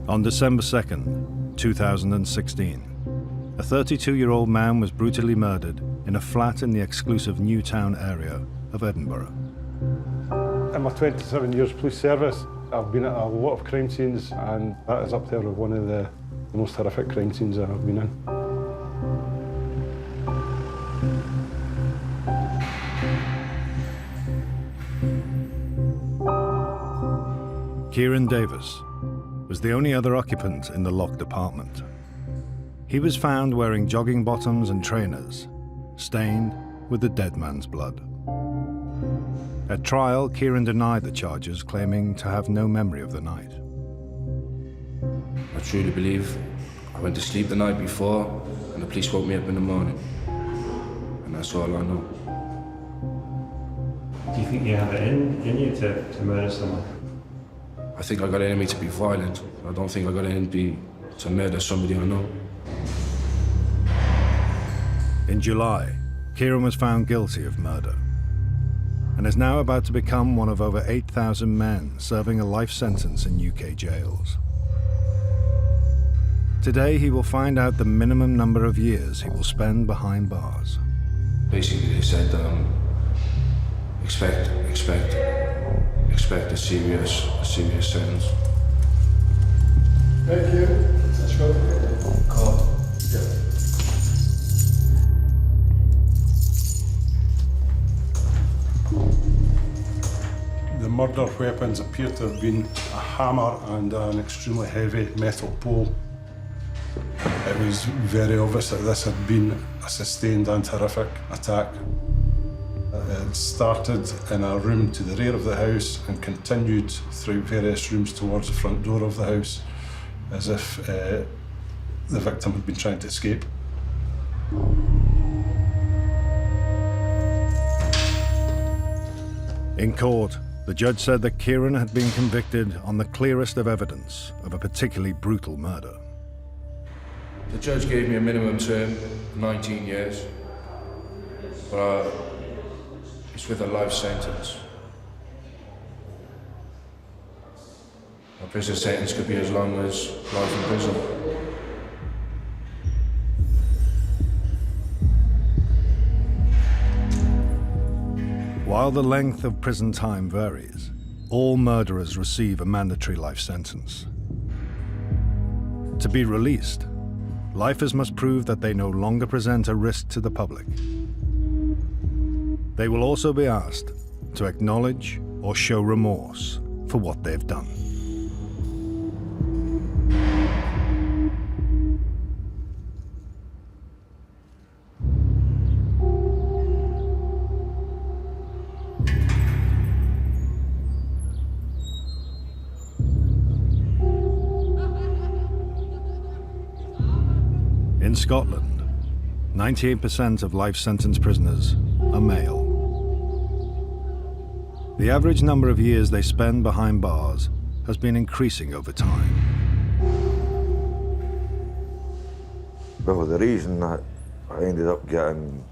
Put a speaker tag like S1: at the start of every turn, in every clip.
S1: On December 2nd, 2016, a 32-year-old man was brutally murdered in a flat in the exclusive Newtown area of Edinburgh.
S2: In my 27 years police service, I've been at a lot of crime scenes, and that is up there with one of the most horrific crime scenes I have been in.
S1: Kieran Davis was the only other occupant in the locked apartment. He was found wearing jogging bottoms and trainers, stained with the dead man's blood. At trial, Kieran denied the charges, claiming to have no memory of the night.
S3: I truly believe I went to sleep the night before and the police woke me up in the morning. And that's all I know.
S4: Do you think you have it in you to murder someone?
S3: I think I got it in me to be violent. I don't think I got it in me to murder somebody I know.
S1: In July, Kieran was found guilty of murder and is now about to become one of over 8,000 men serving a life sentence in UK jails. Today, he will find out the minimum number of years he will spend behind bars.
S3: Basically, they said, expect a serious sentence.
S5: Thank you. Let's go.
S3: Call.
S5: Yeah.
S2: The murder weapons appear to have been a hammer and an extremely heavy metal pole. It was very obvious that this had been a sustained and horrific attack. It started in a room to the rear of the house and continued through various rooms towards the front door of the house, as if the victim had been trying to escape.
S1: In court, the judge said that Kieran had been convicted on the clearest of evidence of a particularly brutal murder.
S3: The judge gave me a minimum term, 19 years, but it's with a life sentence. A prison sentence could be as long as life in prison.
S1: While the length of prison time varies, all murderers receive a mandatory life sentence. To be released, lifers must prove that they no longer present a risk to the public. They will also be asked to acknowledge or show remorse for what they've done. In Scotland, 98% of life sentence prisoners are male. The average number of years they spend behind bars has been increasing over time.
S6: Well, the reason that I ended up getting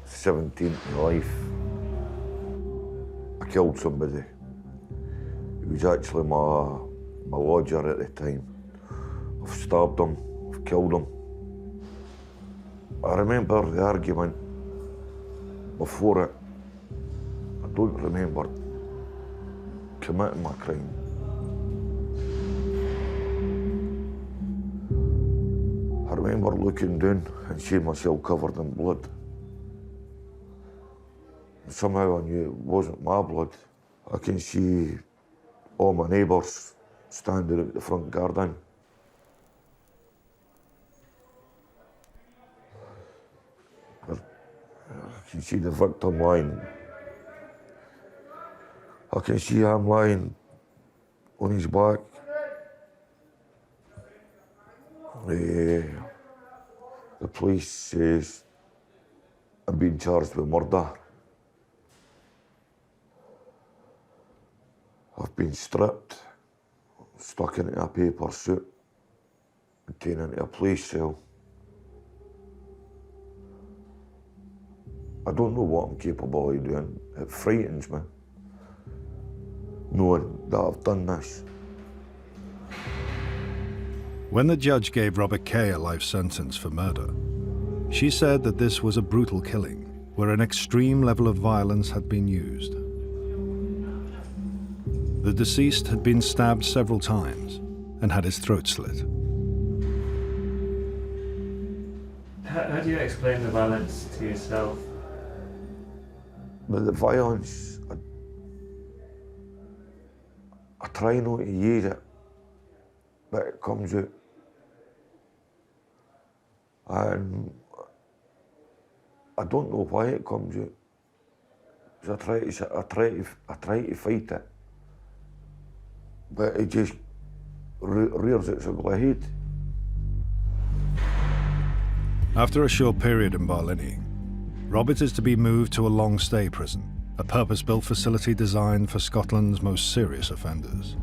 S6: 17 in life, I killed somebody. He was actually my lodger at the time. I've stabbed him, I've killed him. I remember the argument before it. I don't remember committing my crime. I remember looking down and seeing myself covered in blood. And somehow I knew it wasn't my blood. I can see all my neighbours standing at the front garden. I can see the victim lying. I can see him lying on his back. The police says I'm being charged with murder. I've been stripped, stuck into a paper suit, and taken into a police cell. I don't know what I'm capable of doing. It frightens me. knowing that I've done this.
S1: When the judge gave Robert Kay a life sentence for murder, she said that this was a brutal killing where an extreme level of violence had been used. The deceased had been stabbed several times and had his throat slit.
S4: How do you explain the violence to yourself?
S6: But the violence, I try not to use it, but it comes out. And I don't know why it comes out. So I try to fight it, but it just rears its ugly head.
S1: After a short period in Barlinnie, Robert is to be moved to a long-stay prison, a purpose-built facility designed for Scotland's most serious offenders.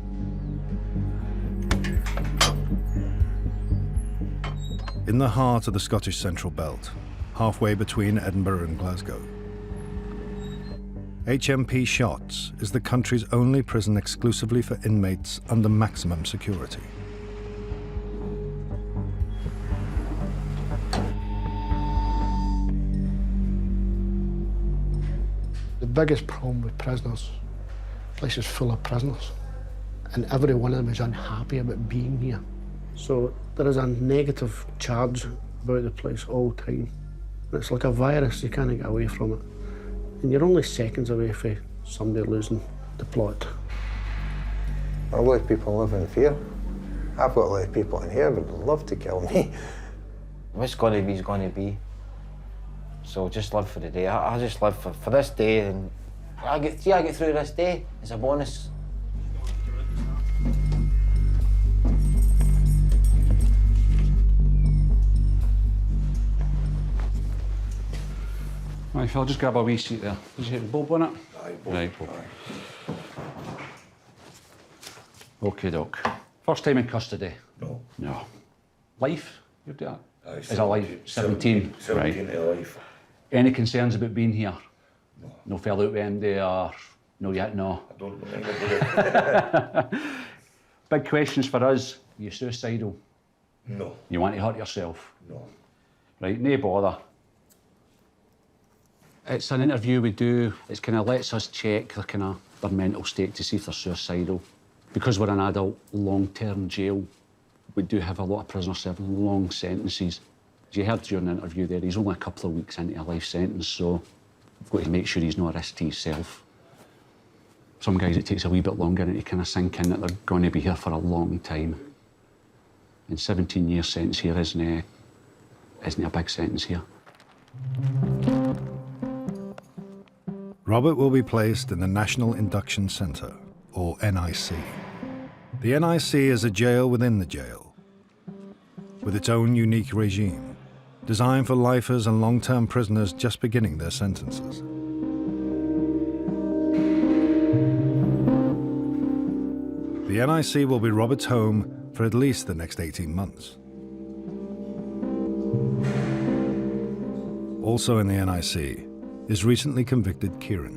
S1: In the heart of the Scottish Central Belt, halfway between Edinburgh and Glasgow, HMP Shotts is the country's only prison exclusively for inmates under maximum security.
S5: The biggest problem with prisoners, the place is full of prisoners, and every one of them is unhappy about being here. So there is a negative charge about the place all the time. And it's like a virus, you can't get away from it. And you're only seconds away from somebody losing the plot.
S7: A lot of people live in fear. I've got a lot of people in here that would love to kill me.
S8: What's going to be is going to be. So just live for the day. I just live for this day, and I get through this day. It's a bonus.
S9: Right, Phil, just grab a wee seat there. Did you hit the bulb on it?
S6: Aye, bulb.
S9: Right, bulb. Okay, doc. First time in custody?
S6: No.
S9: No. Life? You're doing
S6: Aye,
S9: Is a life? 17?
S6: 17
S9: Right.
S6: to life.
S9: Any concerns about being here?
S6: No.
S9: No fell out with MD or no yet? No.
S6: I don't know anything about it.
S9: Big questions for us. Are you suicidal?
S6: No.
S9: You want to hurt yourself?
S6: No.
S9: Right, no bother. It's an interview we do. It kind of lets us check their mental state to see if they're suicidal. Because we're an adult long-term jail, we do have a lot of prisoners serving long sentences. As you heard during the interview there, he's only a couple of weeks into a life sentence, so we've got to make sure he's not a risk to himself. Some guys, it takes a wee bit longer to kind of sink in that they're going to be here for a long time. And 17-year sentence here isn't a big sentence here.
S1: Robert will be placed in the National Induction Centre, or NIC. The NIC is a jail within the jail, with its own unique regime, designed for lifers and long-term prisoners just beginning their sentences. The NIC will be Robert's home for at least the next 18 months. Also in the NIC is recently convicted Kieran.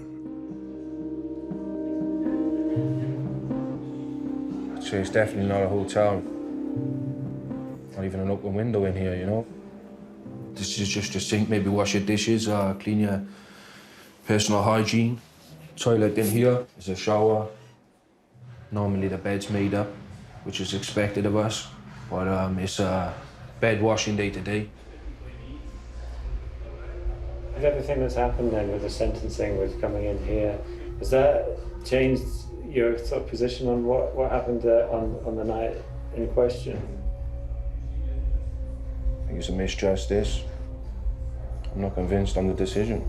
S3: I'd say it's definitely not a hotel. Not even an open window in here, you know. This is just your sink, maybe wash your dishes, clean your personal hygiene. Toilet in here, there's a shower. Normally the bed's made up, which is expected of us, but it's bed washing day to day.
S4: With everything that's happened then with the sentencing, with coming in here, has that changed your sort of position on what happened on the night in question?
S3: I think it's a misjustice. I'm not convinced on the decision.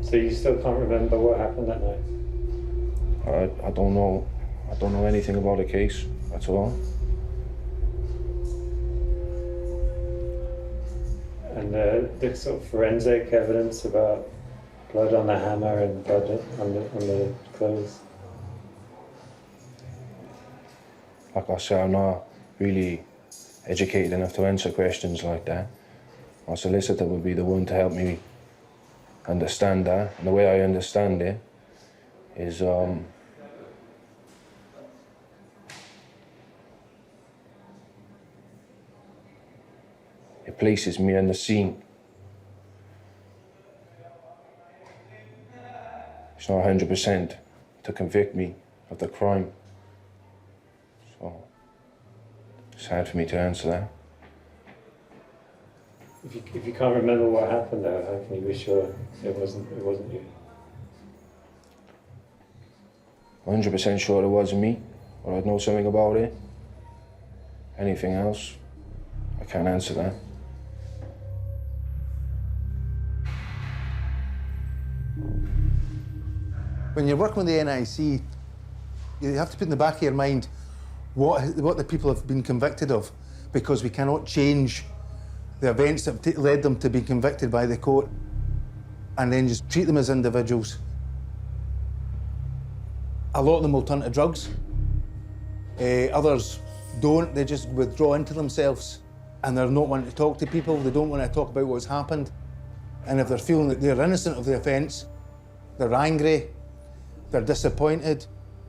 S4: So you still can't remember what happened that night?
S3: I don't know. I don't know anything about the case at all.
S4: And the sort of forensic evidence about blood on the hammer and blood on the clothes?
S3: Like I said, I'm not really educated enough to answer questions like that. My solicitor would be the one to help me understand that. And the way I understand it is it places me in the scene. It's not 100% to convict me of the crime. So it's hard for me to answer that.
S4: If you can't remember what happened though, how can you be sure it wasn't you?
S3: 100% sure it wasn't me, or I'd know something about it. Anything else, I can't answer that.
S10: When you're working with the NIC, you have to put in the back of your mind what the people have been convicted of, because we cannot change the events that led them to be convicted by the court and then just treat them as individuals. A lot of them will turn to drugs. Others don't, they just withdraw into themselves and they're not wanting to talk to people, they don't want to talk about what's happened. And if they're feeling that they're innocent of the offence, they're angry, they're disappointed,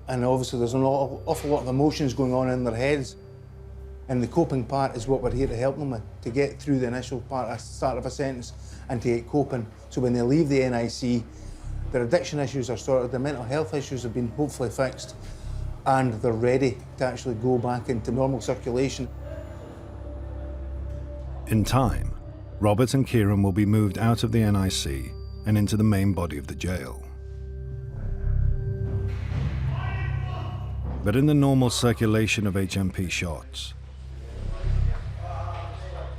S10: and obviously there's an awful lot of emotions going on in their heads. And the coping part is what we're here to help them with, to get through the initial part, start of a sentence, and to get coping. So when they leave the NIC, their addiction issues are sorted, their mental health issues have been hopefully fixed, and they're ready to actually go back into normal circulation.
S1: In time, Robert and Kieran will be moved out of the NIC and into the main body of the jail. But in the normal circulation of HMP Shotts,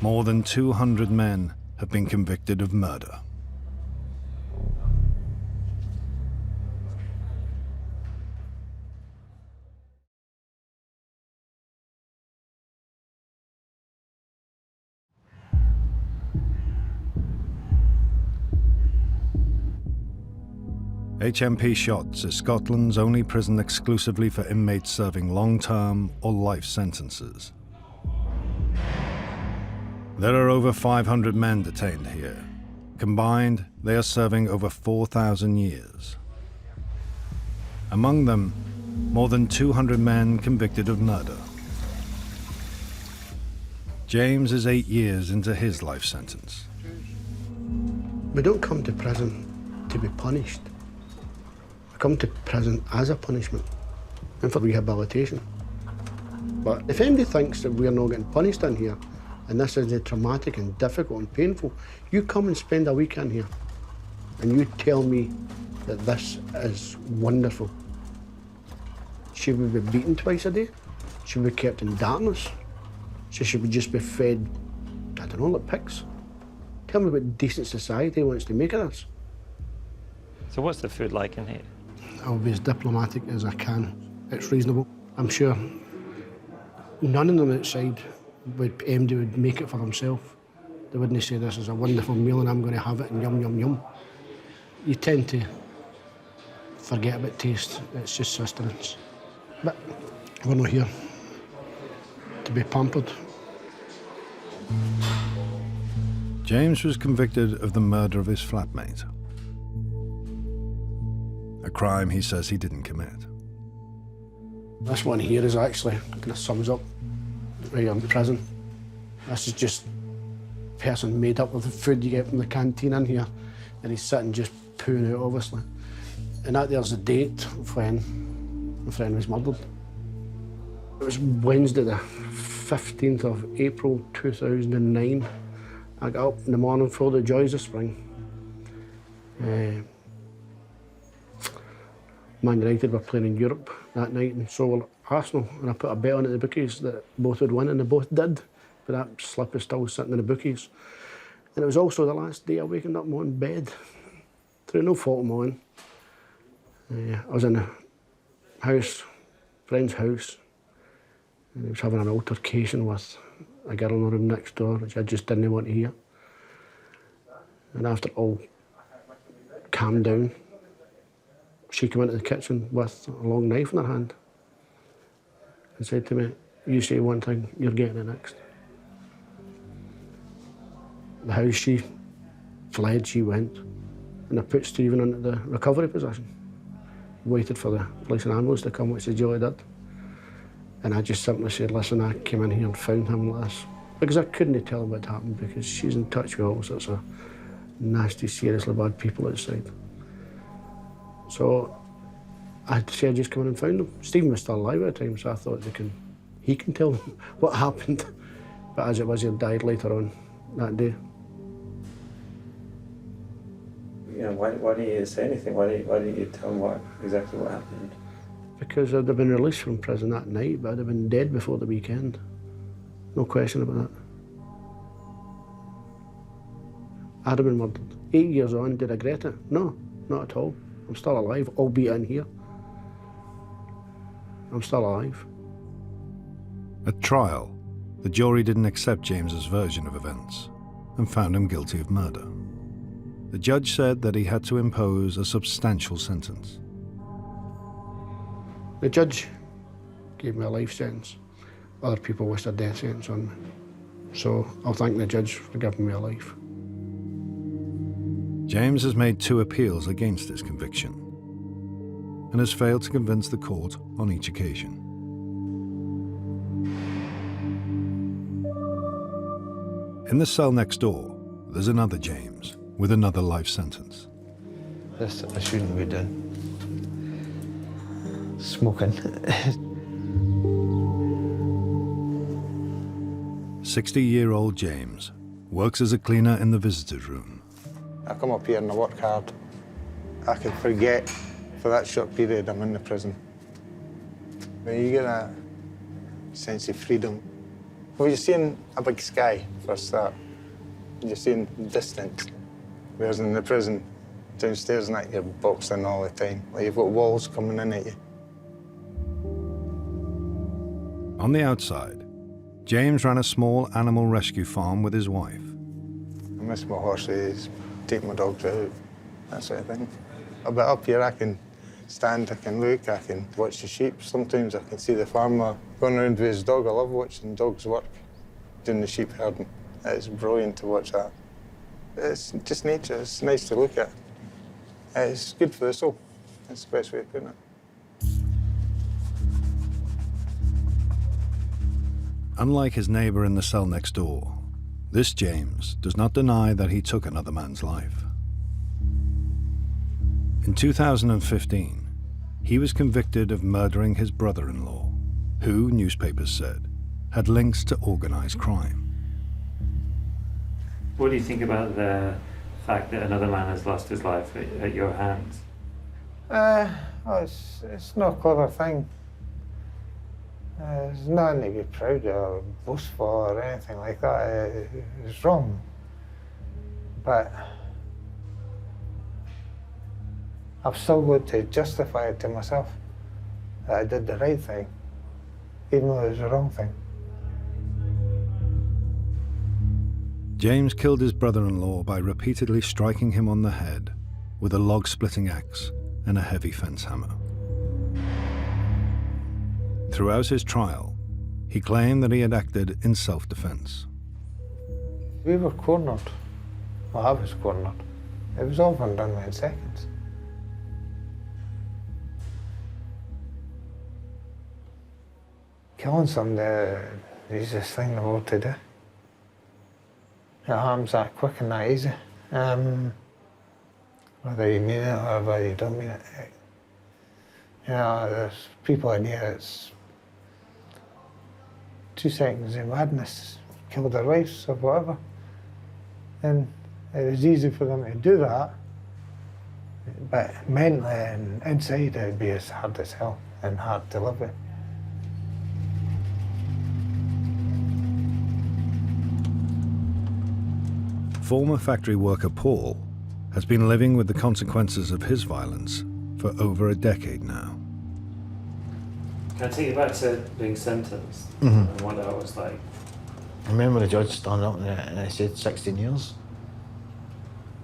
S1: more than 200 men have been convicted of murder. HMP Shotts is Scotland's only prison exclusively for inmates serving long-term or life sentences. There are over 500 men detained here. Combined, they are serving over 4,000 years. Among them, more than 200 men convicted of murder. James is 8 years into his life sentence.
S5: We don't come to prison to be punished. We come to prison as a punishment and for rehabilitation. But if anybody thinks that we're not getting punished in here, and this is traumatic and difficult and painful, you come and spend a weekend here and you tell me that this is wonderful. Should we be beaten twice a day? Should we be kept in darkness? Should we just be fed, I don't know, like pigs? Tell me what decent society wants to make of us.
S4: So what's the food like in here?
S5: I'll be as diplomatic as I can. It's reasonable. I'm sure none of them outside MD would make it for himself. They wouldn't say this is a wonderful meal and I'm going to have it and yum, yum, yum. You tend to forget about taste. It's just sustenance. But we're not here to be pampered.
S1: James was convicted of the murder of his flatmate, a crime he says he didn't commit.
S5: This one here is actually kind of sums up where you're in prison. This is just a person made up of the food you get from the canteen in here, and he's sitting just pooing out, obviously. And that there's the date of when my friend was murdered. It was Wednesday the 15th of April 2009. I got up in the morning full of the joys of spring. Man United were playing in Europe that night, and so were Arsenal, and I put a bet on at the bookies that both would win, and they both did. But that slip is still sitting in the bookies. And it was also the last day I wakened up in my own bed, through no fault of my own. I was in a house, friend's house, and he was having an altercation with a girl in the room next door, which I just didn't want to hear. And after it all calmed down, she came into the kitchen with a long knife in her hand and said to me, "You say one thing, you're getting it next." The house she fled, she went, and I put Stephen into the recovery position. waited for the police and ambulance to come, which they duly did. And I just simply said, listen, I came in here and found him like this. Because I couldn't tell him what happened, because she's in touch with all sorts of nasty, seriously bad people outside. So I said, I just come in and found him. Stephen was still alive at the time, so I thought he can tell me what happened. But as it was, he died later on that day.
S4: You know, why didn't you say anything? Why didn't you tell him exactly what happened?
S5: Because I'd have been released from prison that night, but I'd have been dead before the weekend. No question about that. I'd have been murdered. 8 years on, did I regret it? No, not at all. I'm still alive, albeit in here. I'm still alive.
S1: At trial, the jury didn't accept James's version of events and found him guilty of murder. The judge said that he had to impose a substantial sentence.
S5: The judge gave me a life sentence. Other people wished a death sentence on me. So I'll thank the judge for giving me a life.
S1: James has made 2 appeals against his conviction and has failed to convince the court on each occasion. In the cell next door, there's another James with another life sentence.
S7: This I shouldn't be doing. Smoking.
S1: 60-year-old James works as a cleaner in the visitors' room.
S7: I come up here and I work hard. I can forget for that short period I'm in the prison. When you get a sense of freedom, well, you're seeing a big sky for a start. You're seeing distance. Whereas in the prison, downstairs and that, you're boxed in all the time. Like you've got walls coming in at you.
S1: On the outside, James ran a small animal rescue farm with his wife.
S7: I miss my horses, take my dogs out, that sort of thing. But up here, I can stand, I can look, I can watch the sheep. Sometimes I can see the farmer going around with his dog. I love watching dogs work, doing the sheep herding. It's brilliant to watch that. It's just nature, it's nice to look at. It's good for the soul. That's the best way of putting it.
S1: Unlike his neighbour in the cell next door, this James does not deny that he took another man's life. In 2015, he was convicted of murdering his brother-in-law, who, newspapers said, had links to organised crime.
S4: What do you think about the fact that another man has lost his life at your hands?
S7: It's not a clever thing. It's nothing to be proud of or boast for or anything like that. It's wrong. But I've still got to justify it to myself that I did the right thing, even though it was the wrong thing.
S1: James killed his brother-in-law by repeatedly striking him on the head with a log-splitting axe and a heavy fence hammer. Throughout his trial, he claimed that he had acted in self-defense.
S7: We were cornered. Well, I was cornered. It was over and done in seconds. Killing somebody is the easiest thing in the world to do. It happens that quick and that easy. Whether you mean it or whether you don't mean it. You know, there's people in here, it's 2 seconds of madness, kill their wives or whatever. And it was easy for them to do that, but mentally and inside it'd be as hard as hell and hard to live with.
S1: Former factory worker Paul has been living with the consequences of his violence for over a decade now.
S4: Can I take you back to being sentenced and what that was like?
S8: I remember the judge standing up and he said 16 years.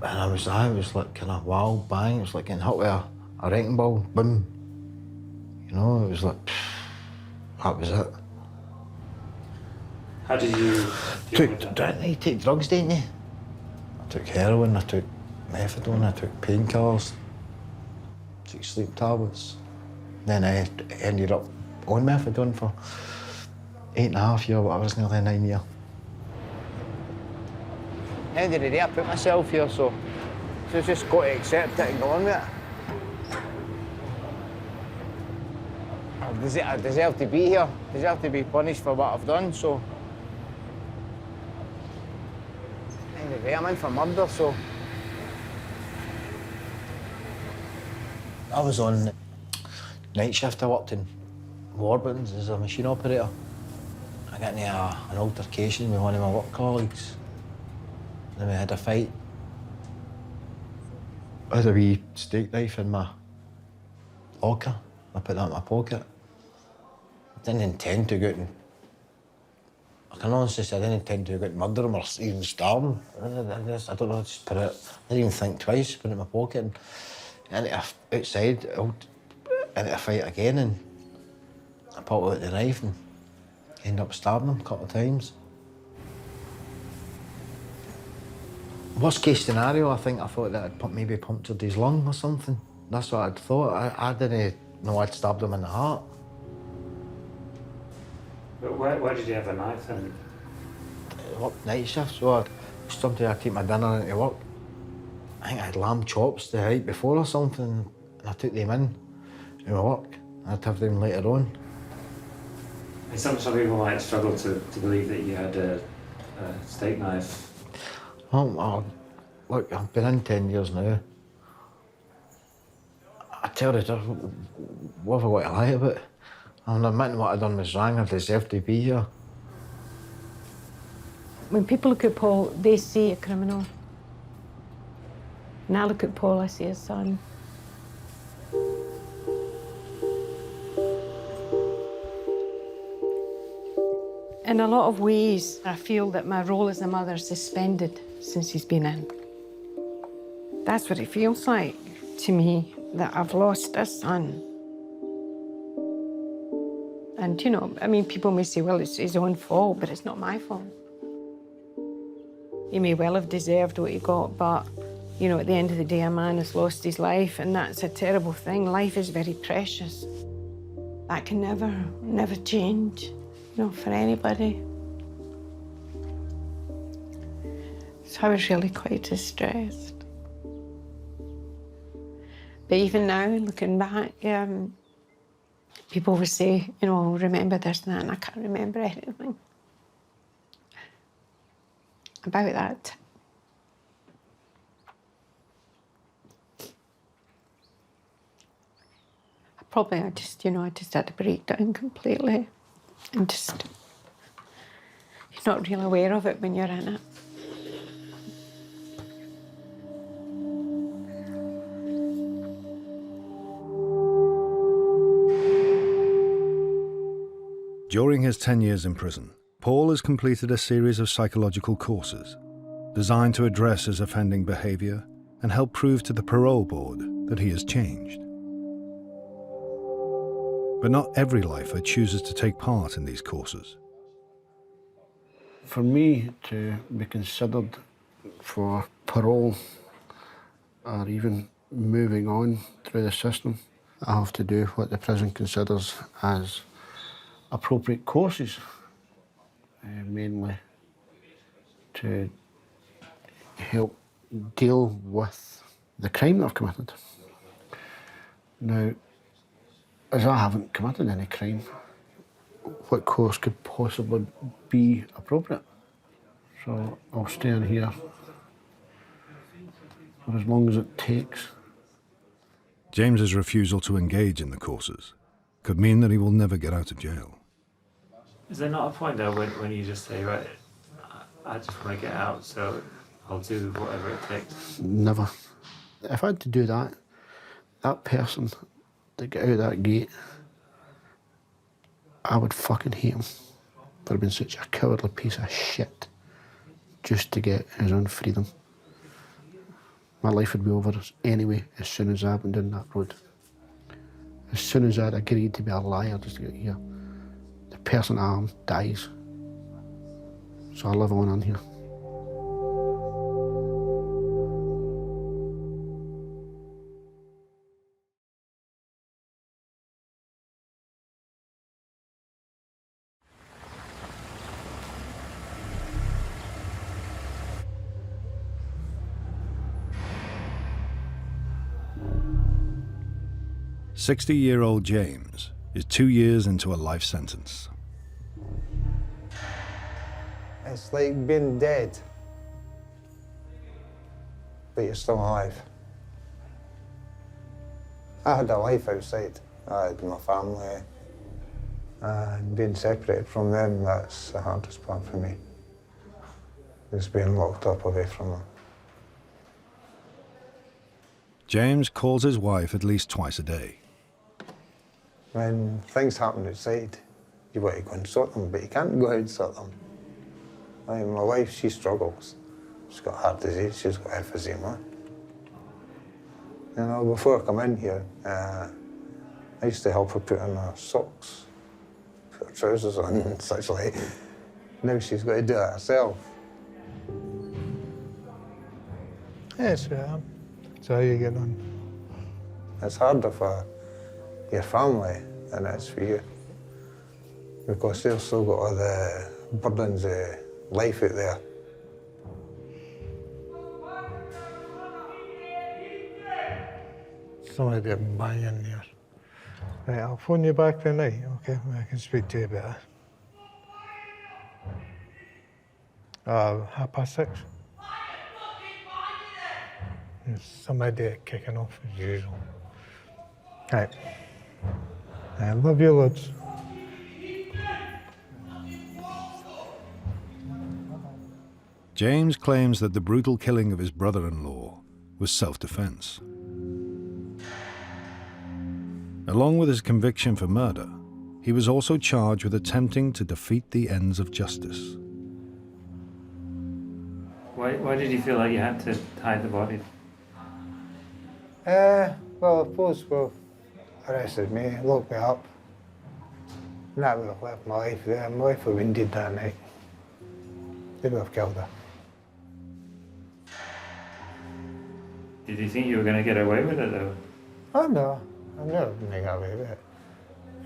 S8: And I was like kind of wow, bang, it was like getting hit with a wrecking ball, boom. You know, it was like, that was it.
S4: How did you deal with that?
S8: You take drugs, didn't you? I took heroin, I took methadone, I took painkillers. took sleep tablets. Then I ended up on methadone for 8.5 years, whatever, it's nearly 9 years. End of the day, I put myself here, so just got to accept it and go on with it. I deserve to be here, deserve to be punished for what I've done, so. End of the day, I'm in for murder, so. I was on night shift. I worked in Warburton's as a machine operator. I got into an altercation with one of my work colleagues. Then we had a fight. I had a wee steak knife in my locker. I put that in my pocket. I didn't intend to go out and... I can honestly say I didn't intend to go out and murder him or even stab him. I don't know, just put it... I didn't even think twice, put it in my pocket and outside, into a fight again, and I pulled out the knife and ended up stabbing him a couple of times. Worst case scenario, I thought that I'd maybe punctured his lung or something. That's what I'd thought. I didn't know I'd stabbed him in the heart.
S4: But why did you have a knife then?
S8: I worked night shift, so sometimes I'd take my dinner into work. I think I had lamb chops the night before or something, and I took them in to my work. I'd have them later on.
S4: And some people might struggle to believe that you had a steak knife.
S8: Well, look, I've been in 10 years now. I tell you, what have I got to lie about? I'm admitting what I've done was wrong. I deserve to be here.
S11: When people look at Paul, they see a criminal. When I look at Paul, I see a son. In a lot of ways, I feel that my role as a mother is suspended since he's been in. That's what it feels like to me, that I've lost a son. And, you know, I mean, people may say, well, it's his own fault, but it's not my fault. He may well have deserved what he got, but, you know, at the end of the day, a man has lost his life, and that's a terrible thing. Life is very precious. That can never change, you know, for anybody. So I was really quite distressed. But even now, looking back, people would say, you know, remember this and that, and I can't remember anything about that. I just had to break down completely and just, you're not really aware of it when you're in it.
S1: During his 10 years in prison, Paul has completed a series of psychological courses designed to address his offending behaviour and help prove to the parole board that he has changed. But not every lifer chooses to take part in these courses.
S5: For me to be considered for parole or even moving on through the system, I have to do what the prison considers as appropriate courses, mainly to help deal with the crime that I've committed. Now, as I haven't committed any crime, what course could possibly be appropriate? So I'll stay in here for as long as it takes.
S1: James's refusal to engage in the courses could mean that he will never get out of jail.
S4: Is there not a point though when you just say, right, I just want to get out, so I'll do whatever it takes?
S5: Never. If I had to do that, that person to get out of that gate, I would fucking hate him for being such a cowardly piece of shit just to get his own freedom. My life would be over anyway as soon as I went down that road. As soon as I'd agreed to be a liar just to get here, the person I am dies. So I live on in here.
S1: 60-year-old James is 2 years into a life sentence.
S7: It's like being dead, but you're still alive. I had a life outside. I had my family, and being separated from them, that's the hardest part for me. Just being locked up away from them.
S1: James calls his wife at least twice a day.
S7: When things happen outside, you want to go and sort them, but you can't go out and sort them. I mean, my wife, she struggles. She's got heart disease, she's got emphysema. You know, before I come in here, I used to help her put on her socks, put her trousers on and such like. Now she's got to do it herself. Yes, yeah. That's how you get on. It's harder for your family than it is for you, because they've still got all the burdens of life out there. Somebody bang in here. Right, I'll phone you back tonight, okay? I can speak to you about it. 6:30. There's somebody kicking off as usual. Right. I love you loads.
S1: James claims that the brutal killing of his brother-in-law was self-defense. Along with his conviction for murder, he was also charged with attempting to defeat the ends of justice.
S4: Why did you feel like you had to hide the body?
S7: Well, the police both arrested me, locked me up, and that would have left my life there. My wife would have been dead that night. They would have killed her.
S4: Did you think you were going to get away with it, though?
S7: Oh, no. I'm never going to get away with it.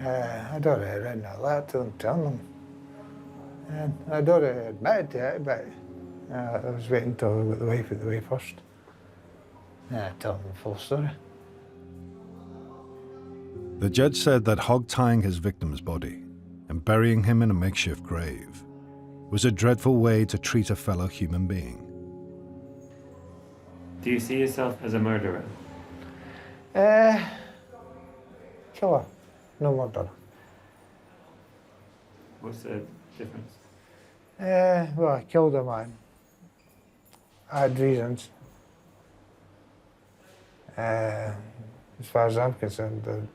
S7: I'd already written a letter to them, telling them. And I'd already admitted to it, but I was waiting until I got the wife out the way first. Tell them the full story.
S1: The judge said that hog-tying his victim's body and burying him in a makeshift grave was a dreadful way to treat a fellow human being.
S4: Do you see yourself as a murderer?
S7: Killer, no murderer.
S4: What's the difference?
S7: Well, I killed a man. I had reasons. As far as I'm concerned,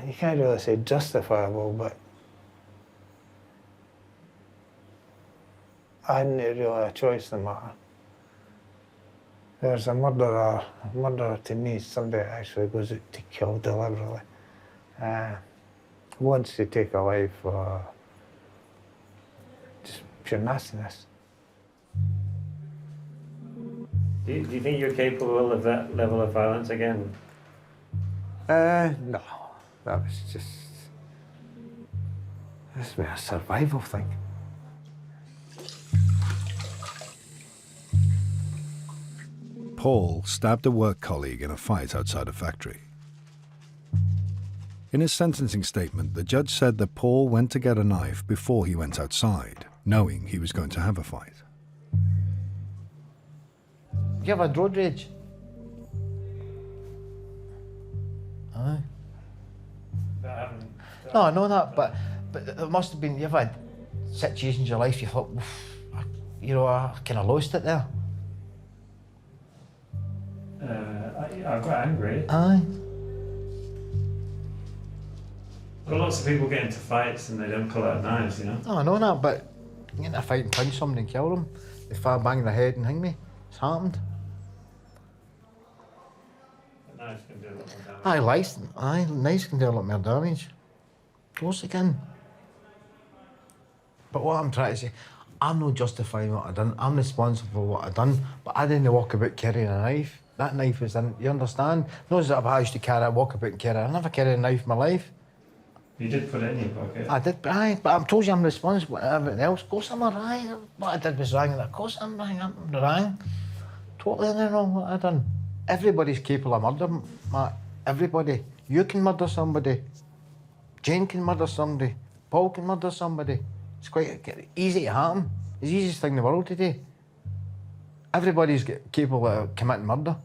S7: you can't really say justifiable, but I hadn't really a choice in the matter. There's a murderer. A murderer to me is somebody that actually goes out to kill deliberately. Wants to take a life for just pure nastiness.
S4: Do you think you're capable of that level of violence again?
S7: No. That was just... This was a survival thing.
S1: Paul stabbed a work colleague in a fight outside a factory. In his sentencing statement, the judge said that Paul went to get a knife before he went outside, knowing he was going to have a fight.
S8: You ever had road rage? Aye. No, I know that, but it must have been, you ever had situations in your life you thought, you know, I kind of lost it there?
S4: I got angry.
S8: Aye.
S4: Well, lots of people get into fights and they don't pull out knives, you know?
S8: No, I know that, but you get in a fight and punch somebody and kill them. They fire bang their head and hang me. It's happened.
S4: But knives can do a lot more damage.
S8: Knives can do a lot more damage. Of course they can. But what I'm trying to say, I'm not justifying what I done. I'm responsible for what I done, but I didn't walk about carrying a knife. That knife was in, you understand? Not as if I used to walk about and carry. I never carried a knife in my life.
S4: You did put it in your pocket.
S8: I did, but I told you I'm responsible for everything else. Of course I'm right. What I did was wrong, and of course I'm wrong. Totally wrong what I done. Everybody's capable of murder, Matt. everybody. You can murder somebody. Jane can murder somebody. Paul can murder somebody. It's quite easy to happen. It's the easiest thing in the world today. Everybody's capable of committing murder.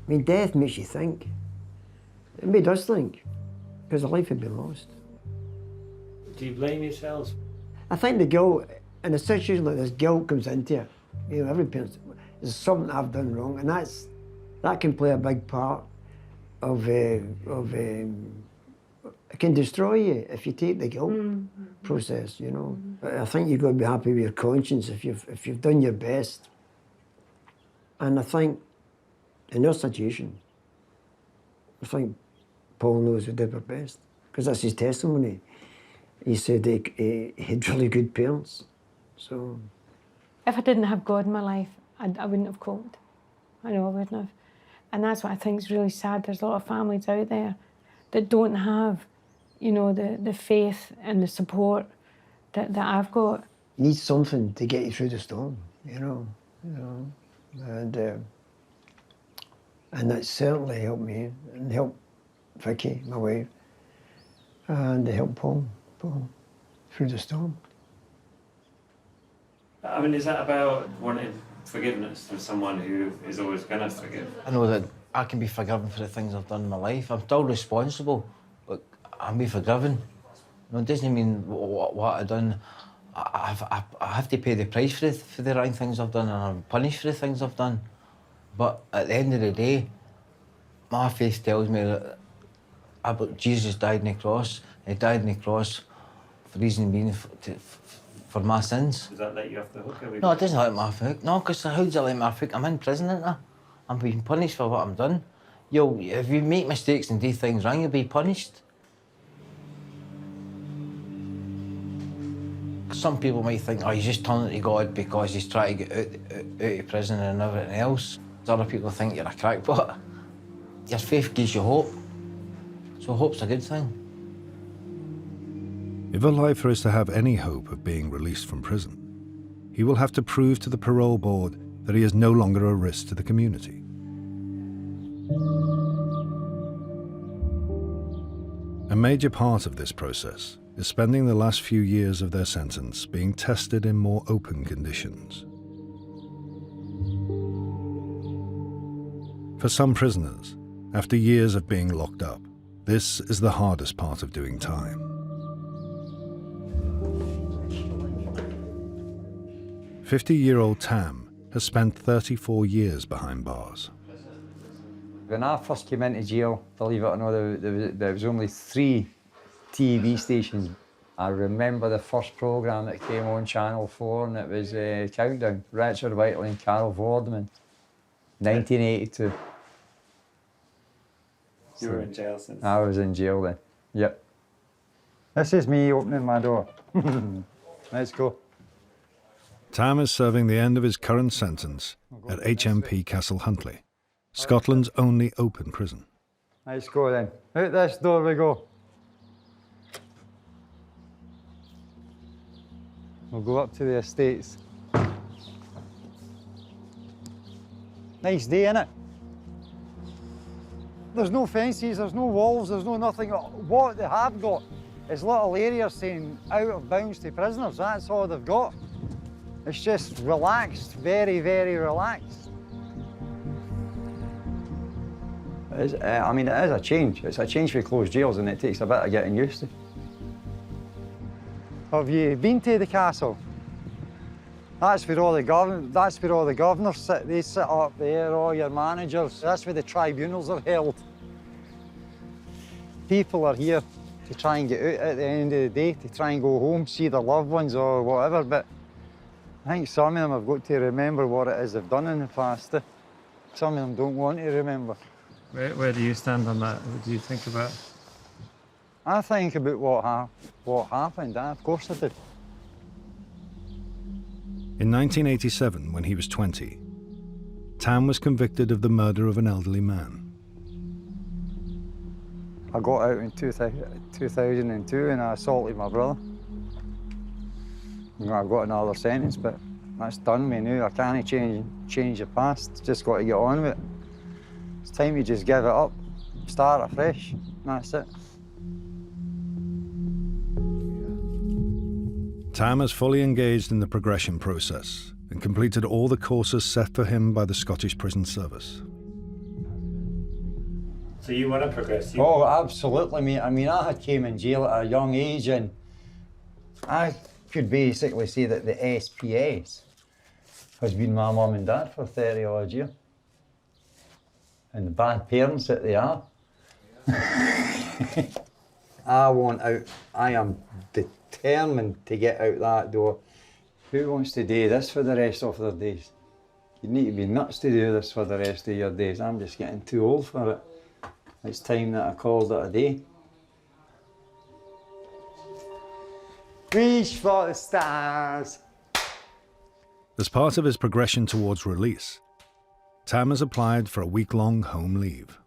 S12: I mean, death makes you think. It made us think, because a life had been lost.
S4: Do you blame yourselves?
S12: I think the guilt, in a situation like this, guilt comes into it. You know, every parent, there's something I've done wrong, and that can play a big part of it can destroy you if you take the guilt process, you know. But I think you've got to be happy with your conscience if you've done your best. And I think in their situation, I think Paul knows we did our best, because that's his testimony. He said he had really good parents, so.
S11: If I didn't have God in my life, I wouldn't have coped. I know I wouldn't have. And that's what I think is really sad. There's a lot of families out there that don't have, you know, the faith and the support that I've got.
S12: You need something to get you through the storm, you know. And that certainly helped me and helped Vicky, my wife, and it helped Paul through the storm.
S4: I mean, is that about wanting forgiveness from someone who is always going to forgive?
S8: I know that I can be forgiven for the things I've done in my life. I'm still responsible, but I'm be forgiven. You know, it doesn't mean what I've done. I have to pay the price for the right things I've done, and I'm punished for the things I've done. But at the end of the day, my faith tells me that Jesus died on the cross. He died on the cross for reason being for my sins.
S4: Does that let you off the hook?
S8: No, it doesn't let me off the hook. No, because how does it let me off the hook? I'm in prison, ain't I? I'm being punished for what I've done. If you make mistakes and do things wrong, you'll be punished. Some people might think, oh, he's just turning to God because he's trying to get out of prison and everything else. Other people think you're a crackpot. Your faith gives you hope. So hope's a good thing.
S1: If a lifer is to have any hope of being released from prison, he will have to prove to the parole board that he is no longer a risk to the community. A major part of this process is spending the last few years of their sentence being tested in more open conditions. For some prisoners, after years of being locked up, this is the hardest part of doing time. 50-year-old Tam has spent 34 years behind bars.
S13: When I first came into jail, believe it or not, there was only 3 TV stations. I remember the first programme that came on Channel 4, and it was Countdown, Richard Whiteley and Carol Vorderman, 1982.
S4: You were in jail since?
S13: I was in jail then, yep. This is me opening my door. Let's go.
S1: Tam is serving the end of his current sentence at HMP Castle Huntly, Scotland's only open prison.
S13: Let's go then. Out this door we go. We'll go up to the estates. Nice day, innit? There's no fences, there's no walls, there's no nothing. What they have got is little areas saying out of bounds to prisoners. That's all they've got. It's just relaxed, very, very relaxed. I mean, it is a change. It's a change for closed jails, and it takes a bit of getting used to. Have you been to the castle? That's where all the governors sit. They sit up there, all your managers. That's where the tribunals are held. People are here to try and get out at the end of the day, to try and go home, see their loved ones or whatever, but I think some of them have got to remember what it is they've done in the past. Some of them don't want to remember.
S4: Where do you stand on that? What do you think about?
S13: I think about what happened, of course I do.
S1: In 1987, when he was 20, Tam was convicted of the murder of an elderly man.
S13: I got out in 2002 and I assaulted my brother. You know, I got another sentence, but That's done with now. I can't change the past. Just got to get on with it. It's time to just give it up, start afresh. That's it.
S1: Tam is fully engaged in the progression process and completed all the courses set for him by the Scottish Prison Service.
S4: So you want to progress?
S13: Oh, absolutely, mate. I mean, I came in jail at a young age, and I could basically say that the SPS has been my mum and dad for 30 odd years. And the bad parents that they are. I want out. I am determined to get out that door. Who wants to do this for the rest of their days? You need to be nuts to do this for the rest of your days. I'm just getting too old for it. It's time that I called it a day. Reach for the stars.
S1: As part of his progression towards release, Tam has applied for a week-long home leave.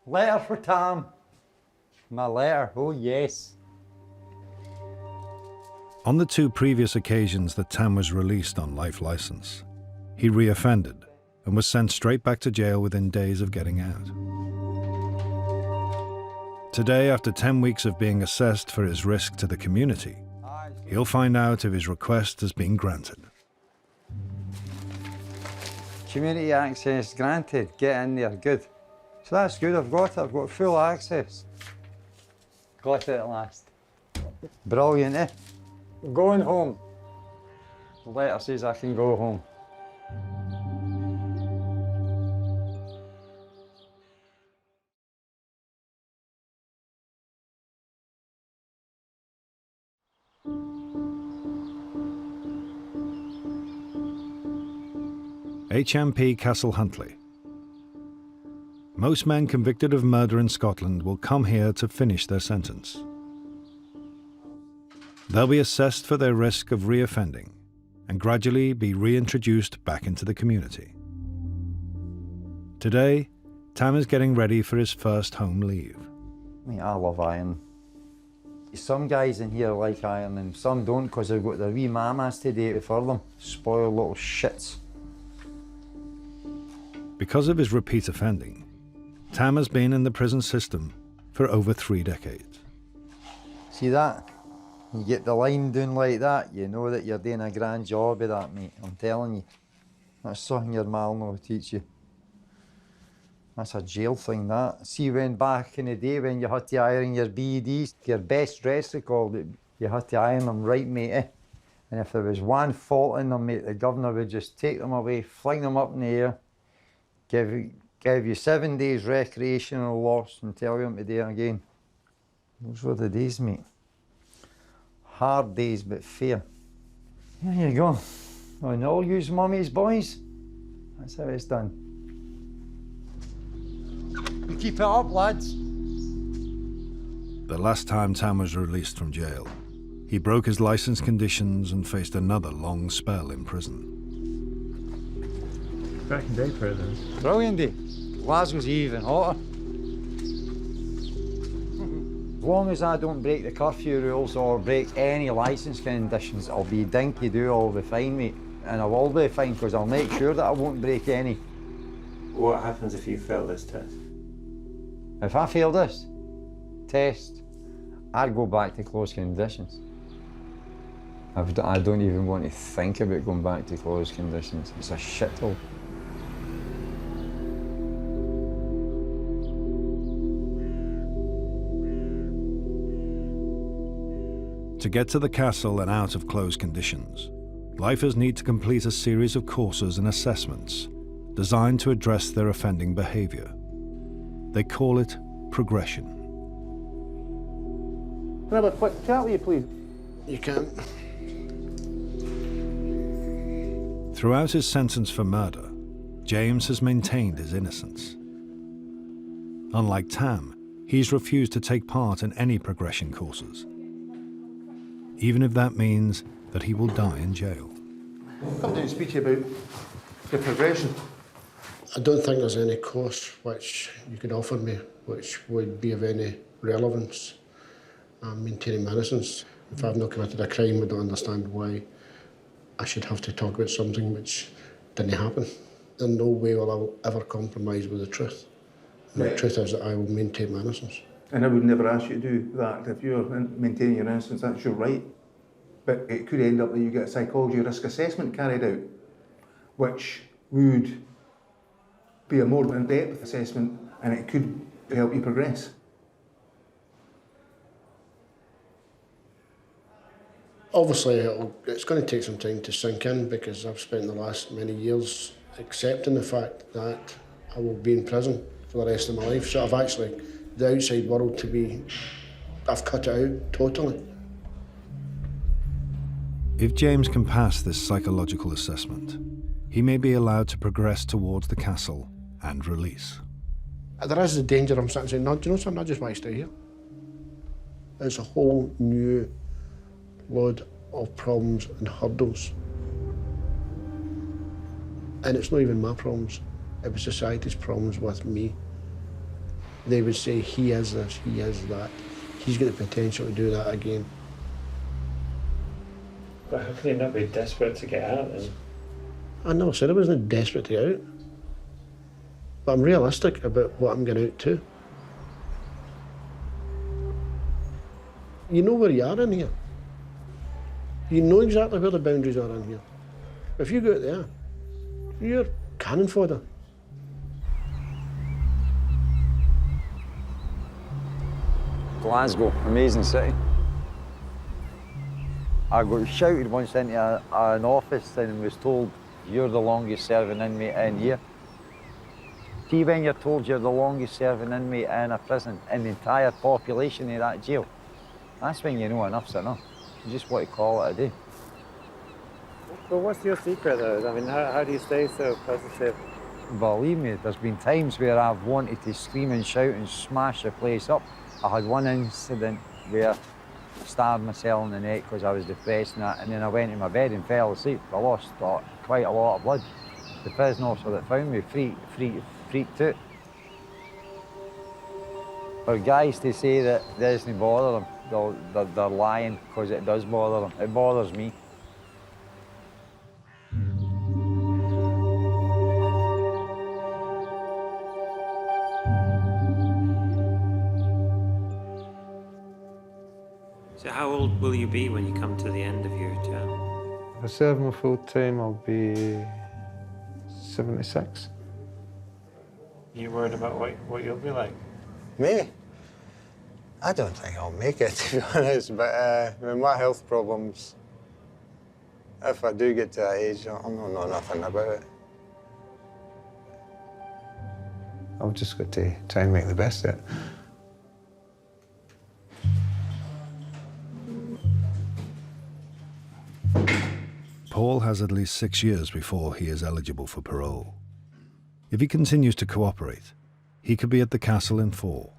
S13: Letter for Tam. My letter, oh yes.
S1: On the 2 previous occasions that Tam was released on life license, he reoffended and was sent straight back to jail within days of getting out. Today, after 10 weeks of being assessed for his risk to the community, he'll find out if his request has been granted.
S13: Community access granted, get in there, good. So that's good, I've got it, I've got full access. Got it at last. Brilliant, eh? Going home. The letter says I can go home.
S1: HMP Castle Huntly. Most men convicted of murder in Scotland will come here to finish their sentence. They'll be assessed for their risk of reoffending and gradually be reintroduced back into the community. Today, Tam is getting ready for his first home leave.
S13: I love iron. Some guys in here like iron and some don't because they've got their wee mamas to do it for them. Spoiled little shits.
S1: Because of his repeat offending, Tam has been in the prison system for over 3 decades.
S13: See that? You get the line down like that, you know that you're doing a grand job of that, mate. I'm telling you. That's something your mal will teach you. That's a jail thing, that. See, when back in the day when you had to iron your BEDs, your best dress, they called it, you had to iron them right, mate, eh? And if there was one fault in them, mate, the governor would just take them away, fling them up in the air, give you 7 days recreational loss and tell them to do it again. Those were the days, mate. Hard days, but fair. There you go. And all use mummy's boys. That's how it's done. You keep it up, lads.
S1: The last time Tam was released from jail, he broke his license conditions and faced another long spell in prison.
S4: Cracking day for them.
S13: Brilliant day. Glasgow's even hotter. As long as I don't break the curfew rules or break any licence conditions, I'll be dinky do, I'll be fine, mate. And I will be fine because I'll make sure that I won't break any.
S4: What happens if you fail this test?
S13: If I fail this test, I'd go back to closed conditions. I don't even want to think about going back to closed conditions. It's a shithole.
S1: To get to the castle and out of closed conditions, lifers need to complete a series of courses and assessments designed to address their offending behaviour. They call it progression.
S10: Can I have a quick chat with you, please?
S5: You can.
S1: Throughout his sentence for murder, James has maintained his innocence. Unlike Tam, he's refused to take part in any progression courses, even if that means that he will die in jail.
S10: Come down and speak to you about your progression.
S5: I don't think there's any course which you could offer me which would be of any relevance. I'm maintaining my innocence. If I've not committed a crime, I don't understand why I should have to talk about something which didn't happen. In no way will I ever compromise with the truth. And the truth is that I will maintain my innocence.
S10: And I would never ask you to do that. If you're maintaining your innocence, that's your right. But it could end up that you get a psychology risk assessment carried out, which would be a more in-depth assessment, and it could help you progress.
S5: Obviously, it's going to take some time to sink in, because I've spent the last many years accepting the fact that I will be in prison for the rest of my life. So I've actually, the outside world I've cut it out totally.
S1: If James can pass this psychological assessment, he may be allowed to progress towards the castle and release.
S5: There is the danger I'm sitting saying, no, do you know something, I just want to stay here. It's a whole new load of problems and hurdles. And it's not even my problems, it was society's problems with me. They would say, he is this, he is that, he's got the potential to do that again.
S4: But how can you not be desperate to get out then?
S5: I never said I wasn't desperate to get out. But I'm realistic about what I'm getting out to. You know where you are in here. You know exactly where the boundaries are in here. If you go out there, you're cannon fodder.
S13: Glasgow, amazing city. I got shouted once into an office and was told, you're the longest serving inmate in here. See, when you're told you're the longest serving inmate in a prison in the entire population of that jail, that's when you know enough's enough. You just want to call it a day.
S4: Well, what's your secret though? I mean, how do you stay so positive?
S13: Believe me, there's been times where I've wanted to scream and shout and smash the place up. I had one incident where I stabbed myself in the neck because I was depressed and that, and then I went to my bed and fell asleep. I lost quite a lot of blood. The prison officer that found me freaked out. For guys to say that it doesn't bother them, they're lying, because it does bother them. It bothers me.
S4: So how old will you be when you come to the end of your term?
S7: If I serve my full time, I'll be 76.
S4: Are you worried about what you'll be like?
S10: Me? I don't think I'll make it, to be honest, but with my health problems, if I do get to that age, I'll know nothing about it. I've just got to try and make the best of it.
S1: Paul has at least 6 years before he is eligible for parole. If he continues to cooperate, he could be at the castle in 4.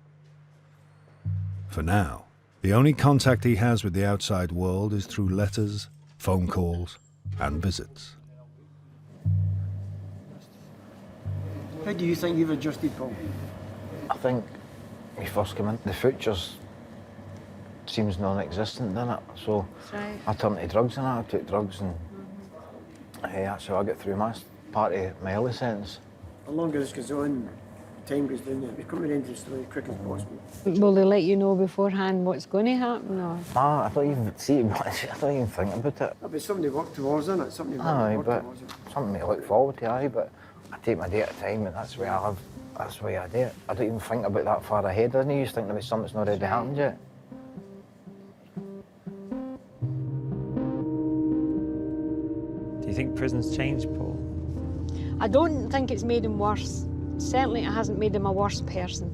S1: For now, the only contact he has with the outside world is through letters, phone calls, and visits.
S12: How do you think you've adjusted, Paul?
S8: I think when you first come in, the futures seems non-existent, doesn't it? So
S11: Right.
S8: I turned to drugs and I took drugs, and that's how I got through my part of my early sentence.
S12: The longer this goes on, time goes down there. We're coming into the story as quick as possible.
S11: Will they let you know beforehand what's going to happen, or?
S8: I don't even see it, I don't even think about it.
S12: There'll be something to work towards, isn't it? Something to
S8: Aye,
S12: work
S8: but
S12: towards.
S8: something to look forward to, aye, but I take my day at a time, and that's the way I live. That's the way I do it. I don't even think about that far ahead. I don't even think about something that's not already happened yet.
S4: Do you think prison's changed, Paul?
S11: I don't think it's made him worse. Certainly it hasn't made him a worse person.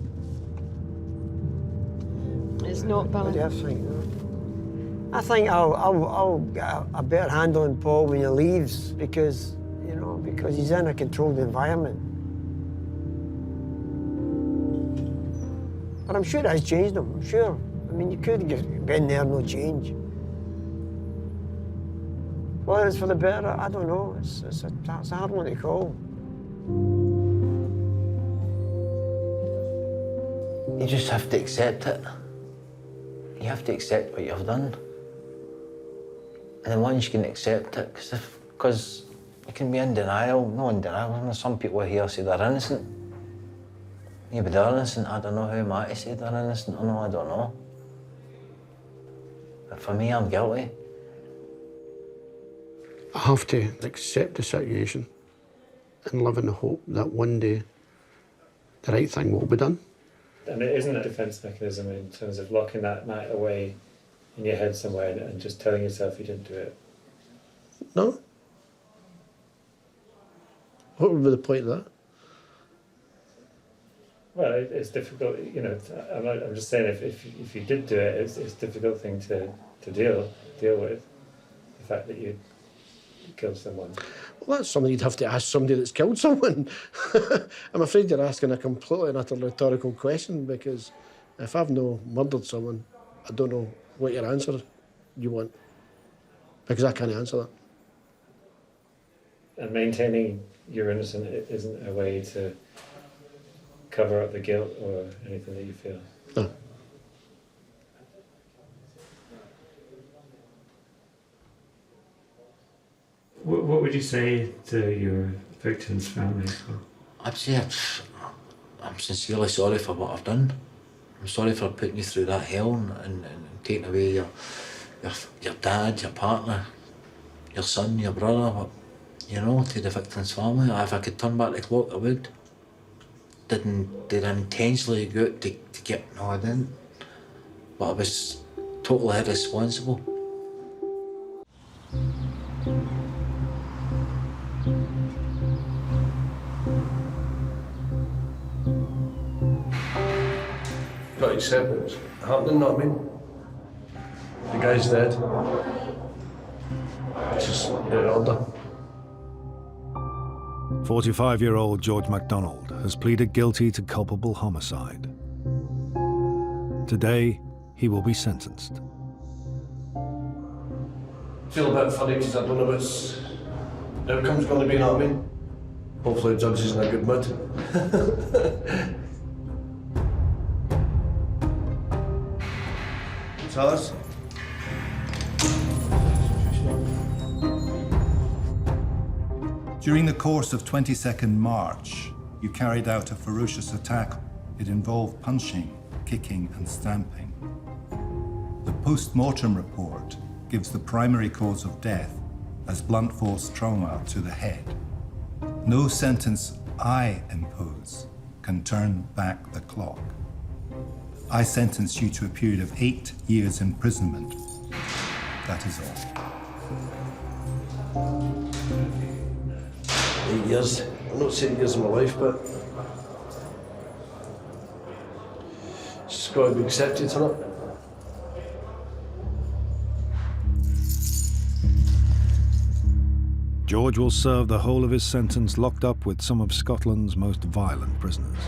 S11: It's not,
S12: What do
S11: Billy.
S12: you think? I think I'll get a better handle on Paul when he leaves, because he's in a controlled environment. But I'm sure it has changed him, I'm sure. I mean, you could have been there, no change. Whether it's for the better, I don't know. It's a hard one to call.
S8: You just have to accept it. You have to accept what you've done. And then once you can accept it, because if Because you can be in denial, no in denial. Some people here say they're innocent. Maybe they're innocent, I don't know who am I to say they're innocent or no, I don't know. But for me, I'm guilty.
S5: I have to accept the situation and live in the hope that one day the right thing will be done.
S4: And it isn't a defence mechanism in terms of locking that night away in your head somewhere and just telling yourself you didn't do it.
S5: No. What would be the point of that?
S4: Well, it's difficult, you know. I'm just saying, if you did do it, it's a difficult thing to deal with. The fact that you killed someone.
S5: Well, that's something you'd have to ask somebody that's killed someone. I'm afraid you're asking a completely and utter rhetorical question, because if I've no murdered someone, I don't know what your answer you want, because I can't answer that.
S4: And maintaining you're innocent isn't a way to cover up the guilt or anything that you feel.
S5: No.
S4: What would you say to your victims' families?
S8: I'd say I'm sincerely sorry for what I've done. I'm sorry for putting you through that hell and taking away your dad, your partner, your son, your brother, you know, to the victim's family. If I could turn back the clock, I would. Did I intentionally go out to get... No, I didn't. But I was totally irresponsible.
S14: Got to accept what's happening, know what I mean? The guy's dead. It's just out of order.
S1: 45-year-old George MacDonald has pleaded guilty to culpable homicide. Today, he will be sentenced.
S14: Feel a bit funny because I don't know what the outcome's going to be, know what I mean? Hopefully the judge is in a good mood. Tell us.
S15: During the course of 22nd March, you carried out a ferocious attack. It involved punching, kicking and stamping. The post-mortem report gives the primary cause of death as blunt force trauma to the head. No sentence I impose can turn back the clock. I sentence you to a period of 8 years imprisonment. That is all.
S14: 8 years. I'm not saying years of my life, but it's just got to be accepted, isn't it?
S1: George will serve the whole of his sentence locked up with some of Scotland's most violent prisoners.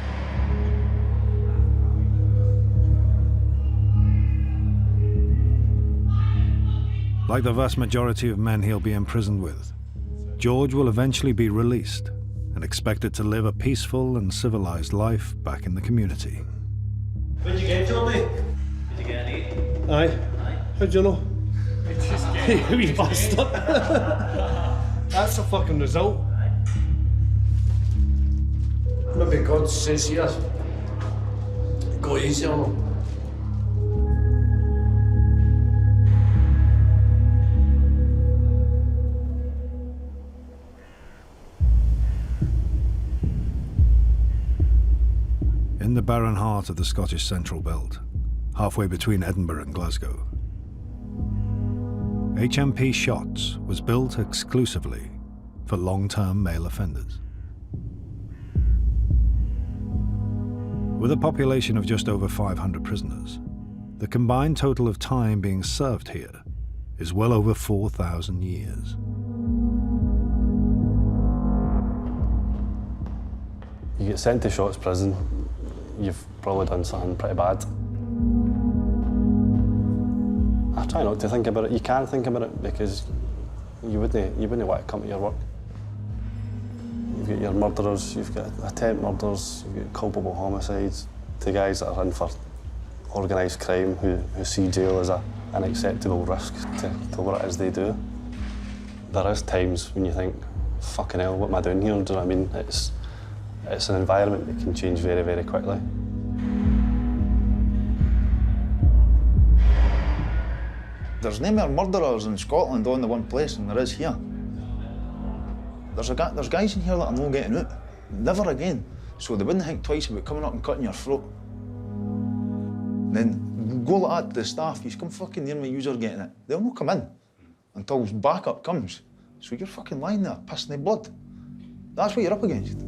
S1: Like the vast majority of men he'll be imprisoned with, George will eventually be released and expected to live a peaceful and civilized life back in the community.
S16: What'd you get, Johnny? Did you get any?
S14: Aye. How'd you know?
S16: You
S14: wee bastard. That's a fucking result. Maybe God says here, go easy on him.
S1: In the barren heart of the Scottish Central Belt, halfway between Edinburgh and Glasgow, HMP Shotts was built exclusively for long-term male offenders. With a population of just over 500 prisoners, the combined total of time being served here is well over 4,000 years.
S17: You get sent to Shotts prison, you've probably done something pretty bad. I try not to think about it. You can think about it because you wouldn't want to come to your work. You've got your murderers, you've got attempt murders, you've got culpable homicides, the guys that are in for organised crime who see jail as an unacceptable risk to what it is they do. There is times when you think, fucking hell, what am I doing here? Do you know what I mean? It's an environment that can change very, very quickly.
S18: There's no more murderers in Scotland on the one place than there is here. There's guys in here that are not getting out. Never again. So they wouldn't think twice about coming up and cutting your throat. Then go like that to the staff, you come fucking near me, you're getting it. They'll not come in until backup comes. So you're fucking lying there, pissing their blood. That's what you're up against.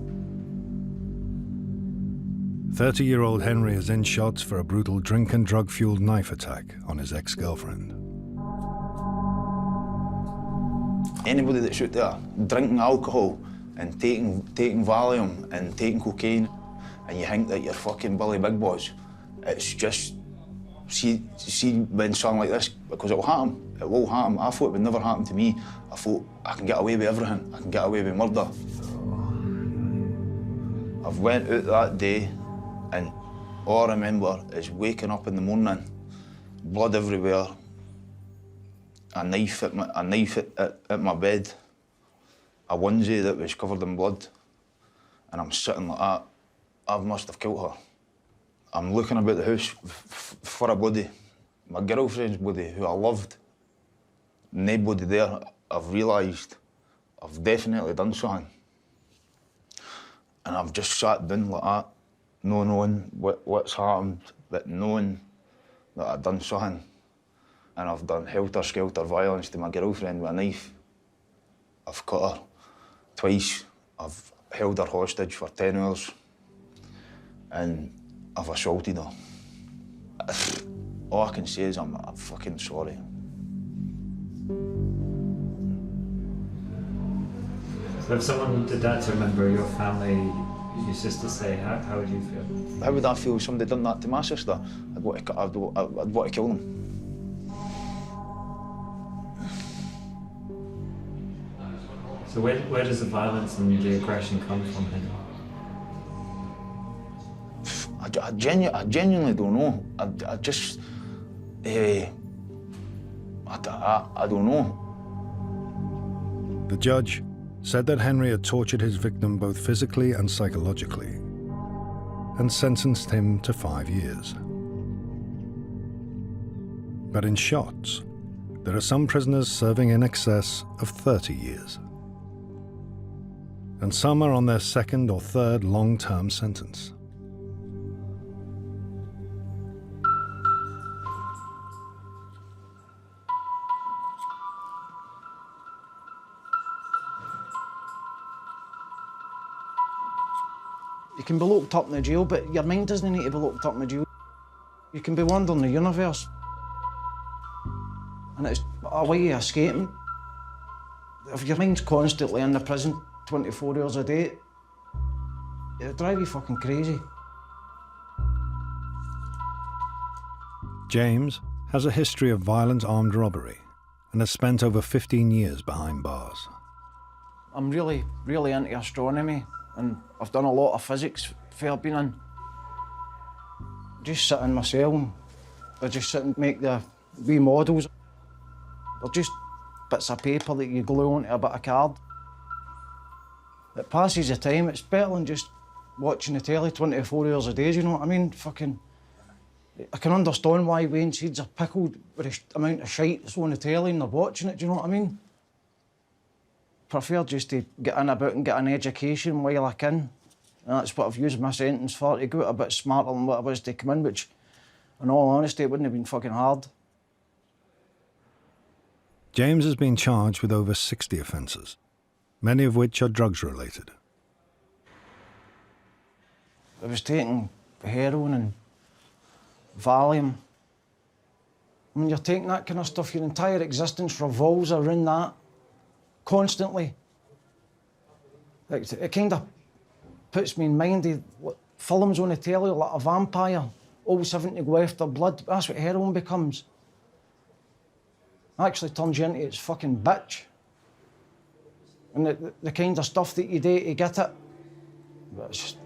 S1: 30-year-old Henry is in Shotts for a brutal drink and drug-fueled knife attack on his ex-girlfriend.
S18: Anybody that's out there drinking alcohol and taking Valium and taking cocaine and you think that you're fucking Billy Big Boss, it's just, see when something like this, because it will happen. It will happen. I thought it would never happen to me. I thought I can get away with everything. I can get away with murder. I've went out that day and all I remember is waking up in the morning, blood everywhere, a knife at my bed, a onesie that was covered in blood, and I'm sitting like that. I must have killed her. I'm looking about the house for a body. My girlfriend's body, who I loved. Nobody there. I've realised I've definitely done something. And I've just sat down like that, not knowing what's happened, but knowing that I've done something. And I've done helter-skelter violence to my girlfriend with a knife. I've cut her twice. I've held her hostage for 10 hours. And I've assaulted her. All I can say is I'm fucking sorry.
S4: So if someone did that to a member of your family, your sister say, how would you feel?
S18: How would I feel if somebody done that to my sister? I'd want to kill them.
S4: So where does the violence and the aggression come from, Henry?
S18: I genuinely don't know. I just, I don't know.
S1: The judge said that Henry had tortured his victim both physically and psychologically, and sentenced him to 5 years. But in Shotts, there are some prisoners serving in excess of 30 years. And some are on their second or third long-term sentence.
S8: You can be locked up in the jail, but your mind doesn't need to be locked up in the jail. You can be wandering the universe. And it's a way of escaping. If your mind's constantly in the prison 24 hours a day, it'll drive you fucking crazy.
S1: James has a history of violent armed robbery and has spent over 15 years behind bars.
S8: I'm really into astronomy, and I've done a lot of physics for being in. Just sit in my cell and I just sit and make the wee models. They're just bits of paper that you glue onto a bit of card. It passes the time. It's better than just watching the telly 24 hours a day, you know what I mean? Fucking, I can understand why Wayne seeds are pickled with the amount of shite that's on the telly and they're watching it, do you know what I mean? Prefer just to get in about and get an education while I can. And that's what I've used my sentence for, to go out a bit smarter than what I was to come in, which, in all honesty, it wouldn't have been fucking hard.
S1: James has been charged with over 60 offences, many of which are drugs-related.
S8: I was taking heroin and Valium. When you're taking that kind of stuff, your entire existence revolves around that, constantly. Like, it kind of puts me in mind of films on the telly, like a vampire, always having to go after blood. That's what heroin becomes. It actually turns you into its fucking bitch. And the kind of stuff that you do to get it. But it's just...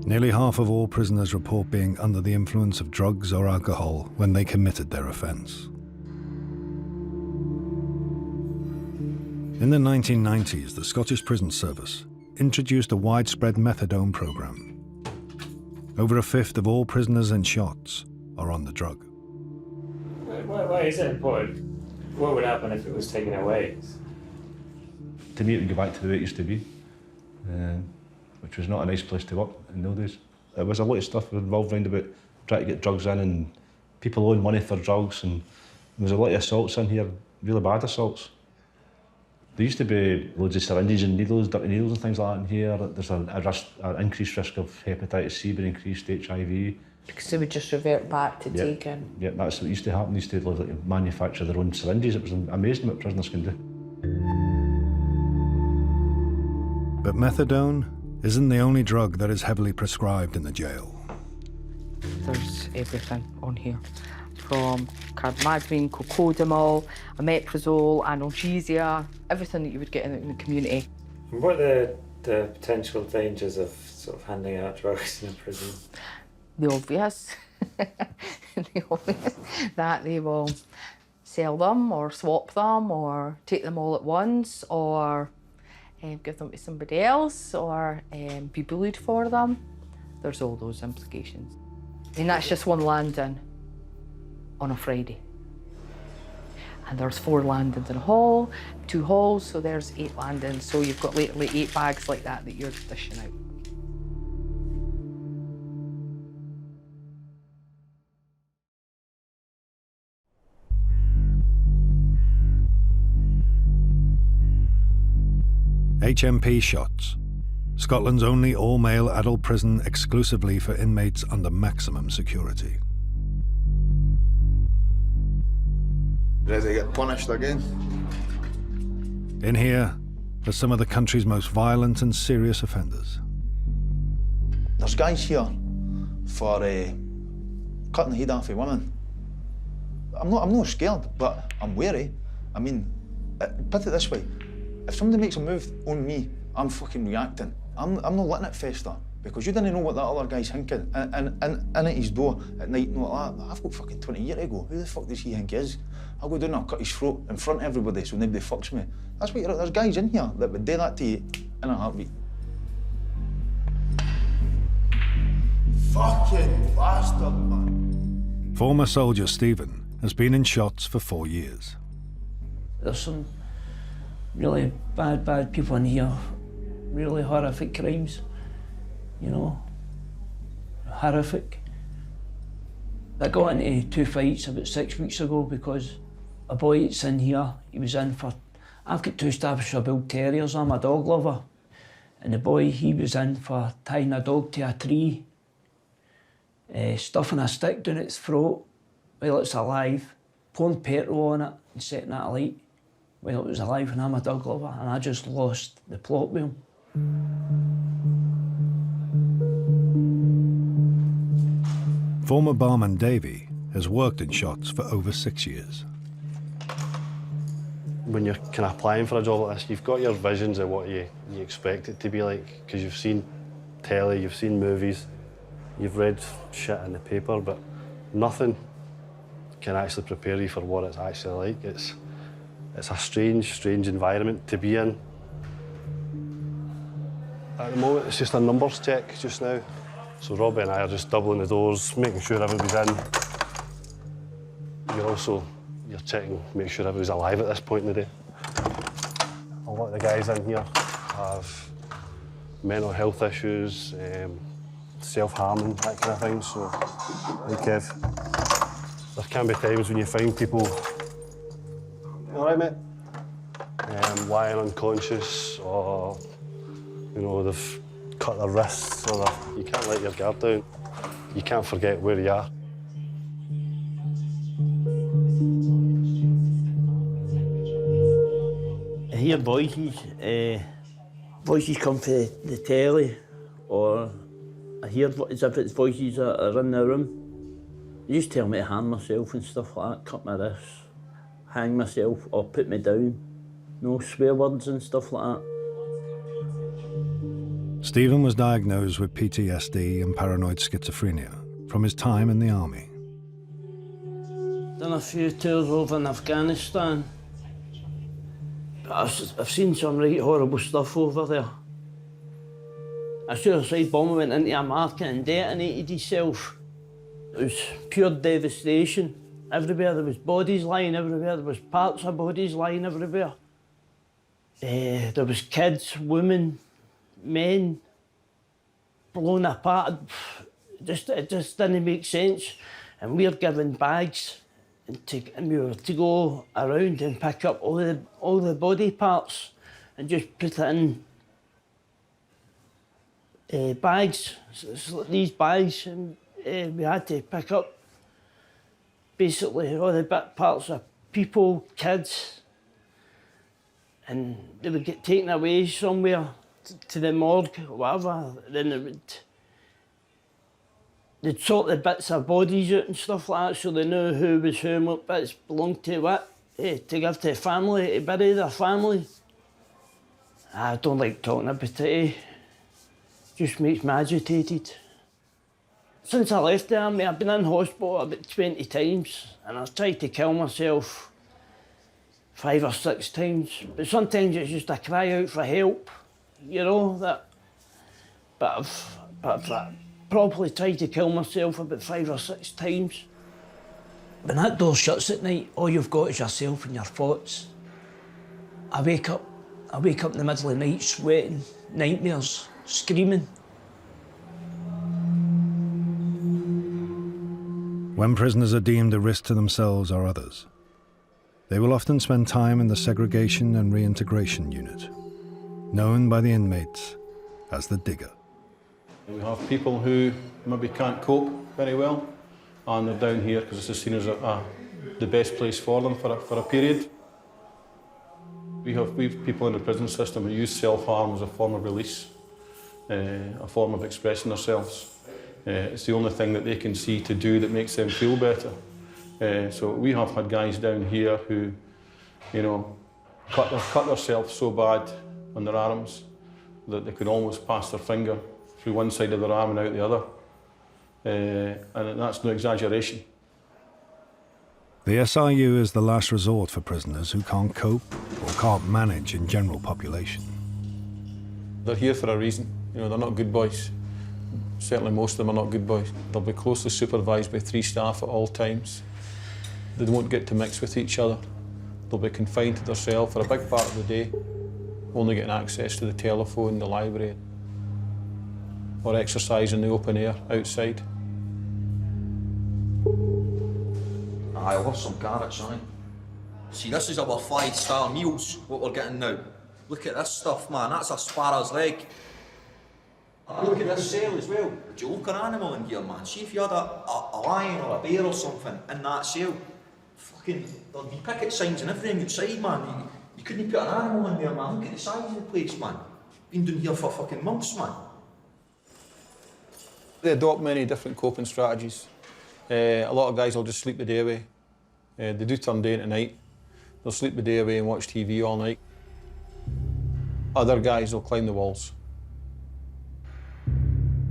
S1: Nearly half of all prisoners report being under the influence of drugs or alcohol when they committed their offence. In the 1990s, the Scottish Prison Service introduced a widespread methadone programme. Over a fifth of all prisoners in Shotts are on the drug.
S4: Why is it important? What would happen if it was taken away?
S14: To me, it would go back to the way it used to be, which was not a nice place to work in those days. There was a lot of stuff involved round about trying to get drugs in, and people owing money for drugs, and there was a lot of assaults in here, really bad assaults. There used to be loads of syringes and needles, dirty needles and things like that in here. There's an increased risk of hepatitis C, but increased HIV.
S19: Because they would just revert back to
S14: Yeah.
S19: taking.
S14: Yeah, that's what used to happen. They used to like, manufacture their own syringes. It was amazing what prisoners can do.
S1: But methadone isn't the only drug that is heavily prescribed in the jail.
S19: There's everything on here. From carbamazepine, cocodamol, omeprazole, analgesia, everything that you would get in the community.
S4: What are the potential dangers of sort of handing out drugs in a prison?
S19: The obvious. The obvious that they will sell them or swap them or take them all at once or give them to somebody else or be bullied for them. There's all those implications. And that's just one landing on a Friday. And there's 4 landings in a hall, 2 halls, so there's 8 landings. So you've got literally 8 bags like that you're dishing out.
S1: HMP Shotts, Scotland's only all-male adult prison exclusively for inmates under maximum security.
S18: Ready to get punished again?
S1: In here are some of the country's most violent and serious offenders.
S18: There's guys here for cutting the head off of women. I'm not scared, but I'm wary. I mean, put it this way, if somebody makes a move on me, I'm fucking reacting. I'm not letting it fester, because you didn't know what that other guy's thinking. And in at his door at night, and all that, I've got fucking 20 years to go. Who the fuck does he think he is? I'll go down and I'll cut his throat in front of everybody so nobody fucks me. That's what there's guys in here that would do that to you in a heartbeat.
S6: Fucking bastard, man.
S1: Former soldier Stephen has been in Shotts for 4 years.
S20: There's some really bad people in here, really horrific crimes, you know, horrific. I got into 2 fights about 6 weeks ago because a boy that's in here, he was in for, I've got 2 Staffordshire Bull Terriers, I'm a dog lover, and the boy, he was in for tying a dog to a tree, stuffing a stick down its throat while it's alive, pouring petrol on it and setting it alight while it was alive, and I'm a dog lover, and I just lost the plot with him.
S1: Former barman Davey has worked in Shotts for over 6 years.
S17: When you're kind of applying for a job like this, you've got your visions of what you expect it to be like, because you've seen telly, you've seen movies, you've read shit in the paper, but nothing can actually prepare you for what it's actually like. It's a strange environment to be in. At the moment, it's just a numbers check just now. So Robbie and I are just doubling the doors, making sure everybody's in. You're checking, make sure everybody's alive at this point in the day. A lot of the guys in here have mental health issues, self-harming, that kind of thing. So, like there can be times when you find people, you all right, mate? Lying unconscious, or they've cut their wrists, or you can't let your guard down. You can't forget where you are.
S20: I hear voices come to the telly, or I hear as if it's voices that are in the room. They just tell me to hang myself and stuff like that, cut my wrists, hang myself, or put me down. No swear words and stuff like that.
S1: Stephen was diagnosed with PTSD and paranoid schizophrenia from his time in the army.
S20: Done a few tours over in Afghanistan. I've seen some right horrible stuff over there. A suicide bomber went into a market and detonated himself. It was pure devastation. Everywhere there was bodies lying everywhere, there was parts of bodies lying everywhere. There was kids, women, men, blown apart. It just didn't make sense. And we were given bags and we were to go around and pick up all the body parts and just put it in bags. So these bags, and we had to pick up basically all the parts of people, kids, and they would get taken away somewhere to the morgue or whatever. Then they'd sort the bits of bodies out and stuff like that, so they knew who was who and what bits belonged to what, to give to the family, to bury their family. I don't like talking about it. Just makes me agitated. Since I left the army, I've been in hospital about 20 times, and I've tried to kill myself 5 or 6 times. But sometimes it's just a cry out for help, you know, that. But I've probably tried to kill myself about 5 or 6 times. When that door shuts at night, all you've got is yourself and your thoughts. I wake up in the middle of the night sweating, nightmares, screaming.
S1: When prisoners are deemed a risk to themselves or others, they will often spend time in the segregation and reintegration unit, known by the inmates as the digger.
S17: We have people who maybe can't cope very well, and they're down here because this is seen as the best place for them for a period. We've people in the prison system who use self-harm as a form of release, a form of expressing themselves. It's the only thing that they can see to do that makes them feel better. So we have had guys down here who, you know, cut themselves so bad on their arms that they could almost pass their finger through one side of their arm and out the other. And that's no exaggeration.
S1: The SRU is the last resort for prisoners who can't cope or can't manage in general population.
S17: They're here for a reason. You know, they're not good boys. Certainly most of them are not good boys. They'll be closely supervised by 3 staff at all times. They won't get to mix with each other. They'll be confined to themselves for a big part of the day, only getting access to the telephone, the library, or exercise in the open air outside.
S21: I love some carrots, aye. See, this is our 5-star meals, what we're getting now. Look at this stuff, man, that's a sparrow's leg. Look at this cell as well. Would you look an animal in here, man? See if you had a lion or a bear or something in that cell. Fucking, there'd be picket signs and everything outside, man. You couldn't put an animal in there, man. Look at the size of the place, man. Been down here for fucking months, man.
S17: They adopt many different coping strategies. A lot of guys will just sleep the day away. They do turn day into night. They'll sleep the day away and watch TV all night. Other guys will climb the walls.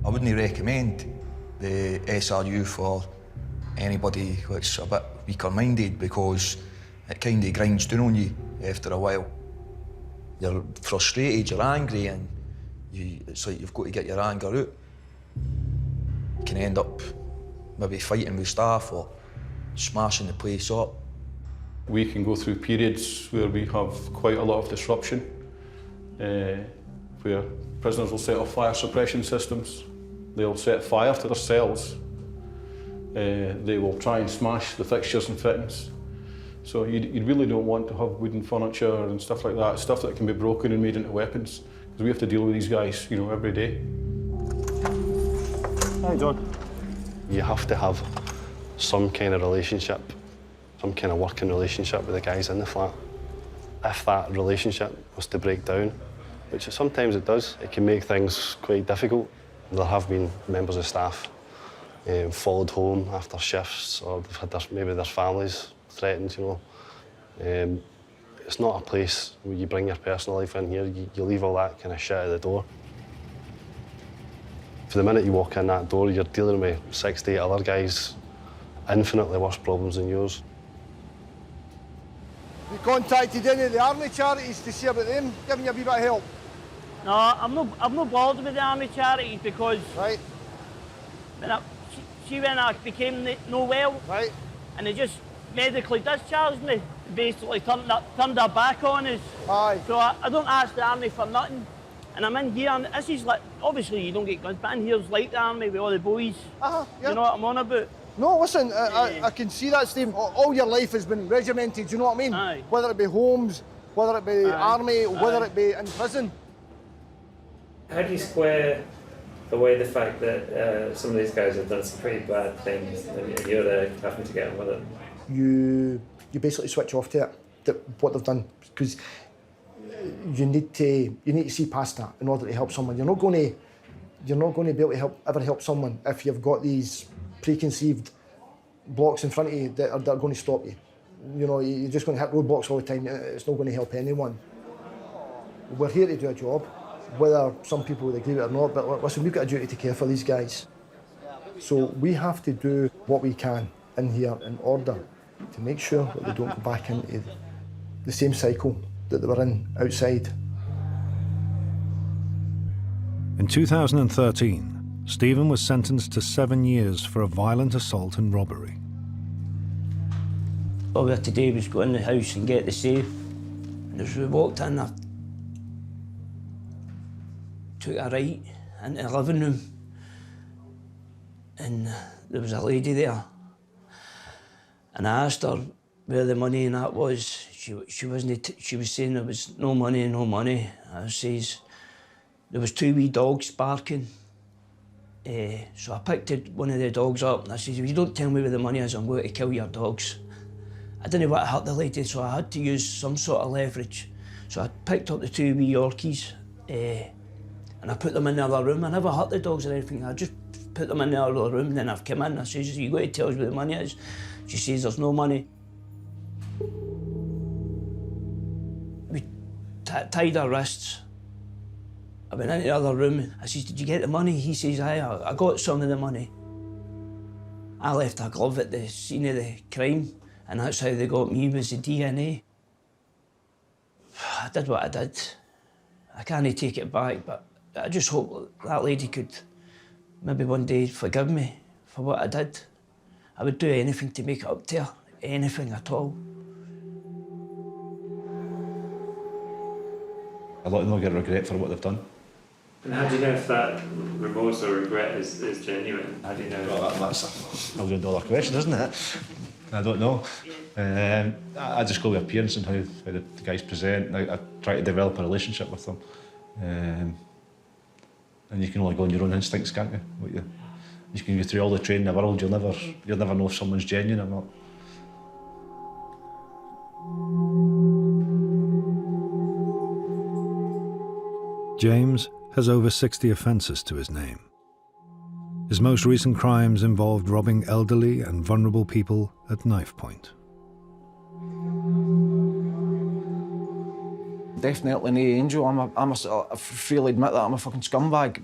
S21: I wouldn't recommend the SRU for anybody that's a bit weaker-minded because it kind of grinds down on you after a while. You're frustrated, you're angry, and it's like you've got to get your anger out. You can end up maybe fighting with staff or smashing the place up.
S17: We can go through periods where we have quite a lot of disruption, where prisoners will set off fire suppression systems. They'll set fire to their cells. They will try and smash the fixtures and fittings. So you really don't want to have wooden furniture and stuff like that, stuff that can be broken and made into weapons, because we have to deal with these guys, you know, every day. Hi, John.
S22: You have to have some kind of relationship, some kind of working relationship with the guys in the flat. If that relationship was to break down, which sometimes it does, it can make things quite difficult. There have been members of staff followed home after shifts, or they've had maybe their families threatened, you know. It's not a place where you bring your personal life in here. You leave all that kind of shit at the door. For the minute you walk in that door, you're dealing with 6 to 8 other guys, infinitely worse problems than yours.
S2: We contacted any of the army charities to see about them giving you a wee bit of help.
S20: No, I'm not bothered with the army charities because
S2: right.
S20: When I became no well,
S2: right,
S20: and they just medically discharged me, basically turned their back on us.
S2: Aye.
S20: So I don't ask the army for nothing, and I'm in here. And this is like, obviously you don't get guns, but in here's like the army with all the boys.
S2: Yeah.
S20: You know what I'm on about?
S2: No, listen, I can see that, Steve. All your life has been regimented, you know what I mean?
S20: Aye.
S2: Whether it be homes, whether it be army, whether it be in prison.
S4: How do you square away the fact that some of these guys have done some pretty bad things and you're there having to get on with it?
S2: You basically switch off to it, what they've done, because you need to see past that in order to help someone. You're not going to be able to ever help someone if you've got these preconceived blocks in front of you that are going to stop you. You know, you're just going to hit roadblocks all the time. It's not going to help anyone. We're here to do a job, whether some people would agree with it or not, but listen, we've got a duty to care for these guys. So we have to do what we can in here in order to make sure that they don't go back into the same cycle that they were in outside.
S1: In 2013, Stephen was sentenced to 7 years for a violent assault and robbery.
S20: All we had to do was go in the house and get the safe. And as we walked in, I took a right into the living room, and there was a lady there. And I asked her where the money and that was. She was saying there was no money, no money. I says there was 2 wee dogs barking. So I picked one of the dogs up and I says, if you don't tell me where the money is, I'm going to kill your dogs. I didn't want to hurt the lady, so I had to use some sort of leverage. So I picked up the 2 wee Yorkies and I put them in the other room. I never hurt the dogs or anything. I just put them in the other room, and then I've come in. I says, you got to tell us where the money is. She says, there's no money. We tied our wrists. I went into the other room. I says, did you get the money? He says, aye, I got some of the money. I left a glove at the scene of the crime, and that's how they got me, was the DNA. I did what I did. I can't take it back, but I just hope that lady could maybe one day forgive me for what I did. I would do anything to make it up to her, anything at all.
S14: A lot of them will get regret for what they've done.
S4: And how do you know if that remorse or regret is genuine? How do you know?
S14: Well, that's a million-dollar question, isn't it? I don't know. I just go with appearance and how the guys present. I try to develop a relationship with them. And you can only go on your own instincts, can't you? You can go through all the training in the world, you'll never know if someone's genuine or not.
S1: James has over 60 offences to his name. His most recent crimes involved robbing elderly and vulnerable people at knife point.
S9: Definitely no angel. I freely admit that I'm a fucking scumbag.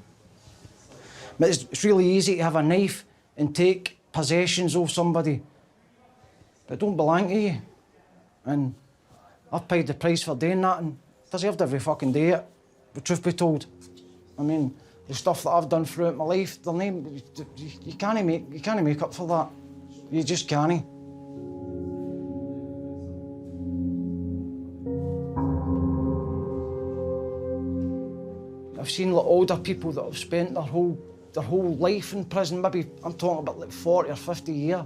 S9: But it's really easy to have a knife and take possessions of somebody that don't belong to you. And I've paid the price for doing that and deserved every fucking day it, the truth be told. I mean, the stuff that I've done throughout my life, you can't make up for that. You just can't. I've seen like older people that have spent their whole life in prison, maybe I'm talking about like 40 or 50 years,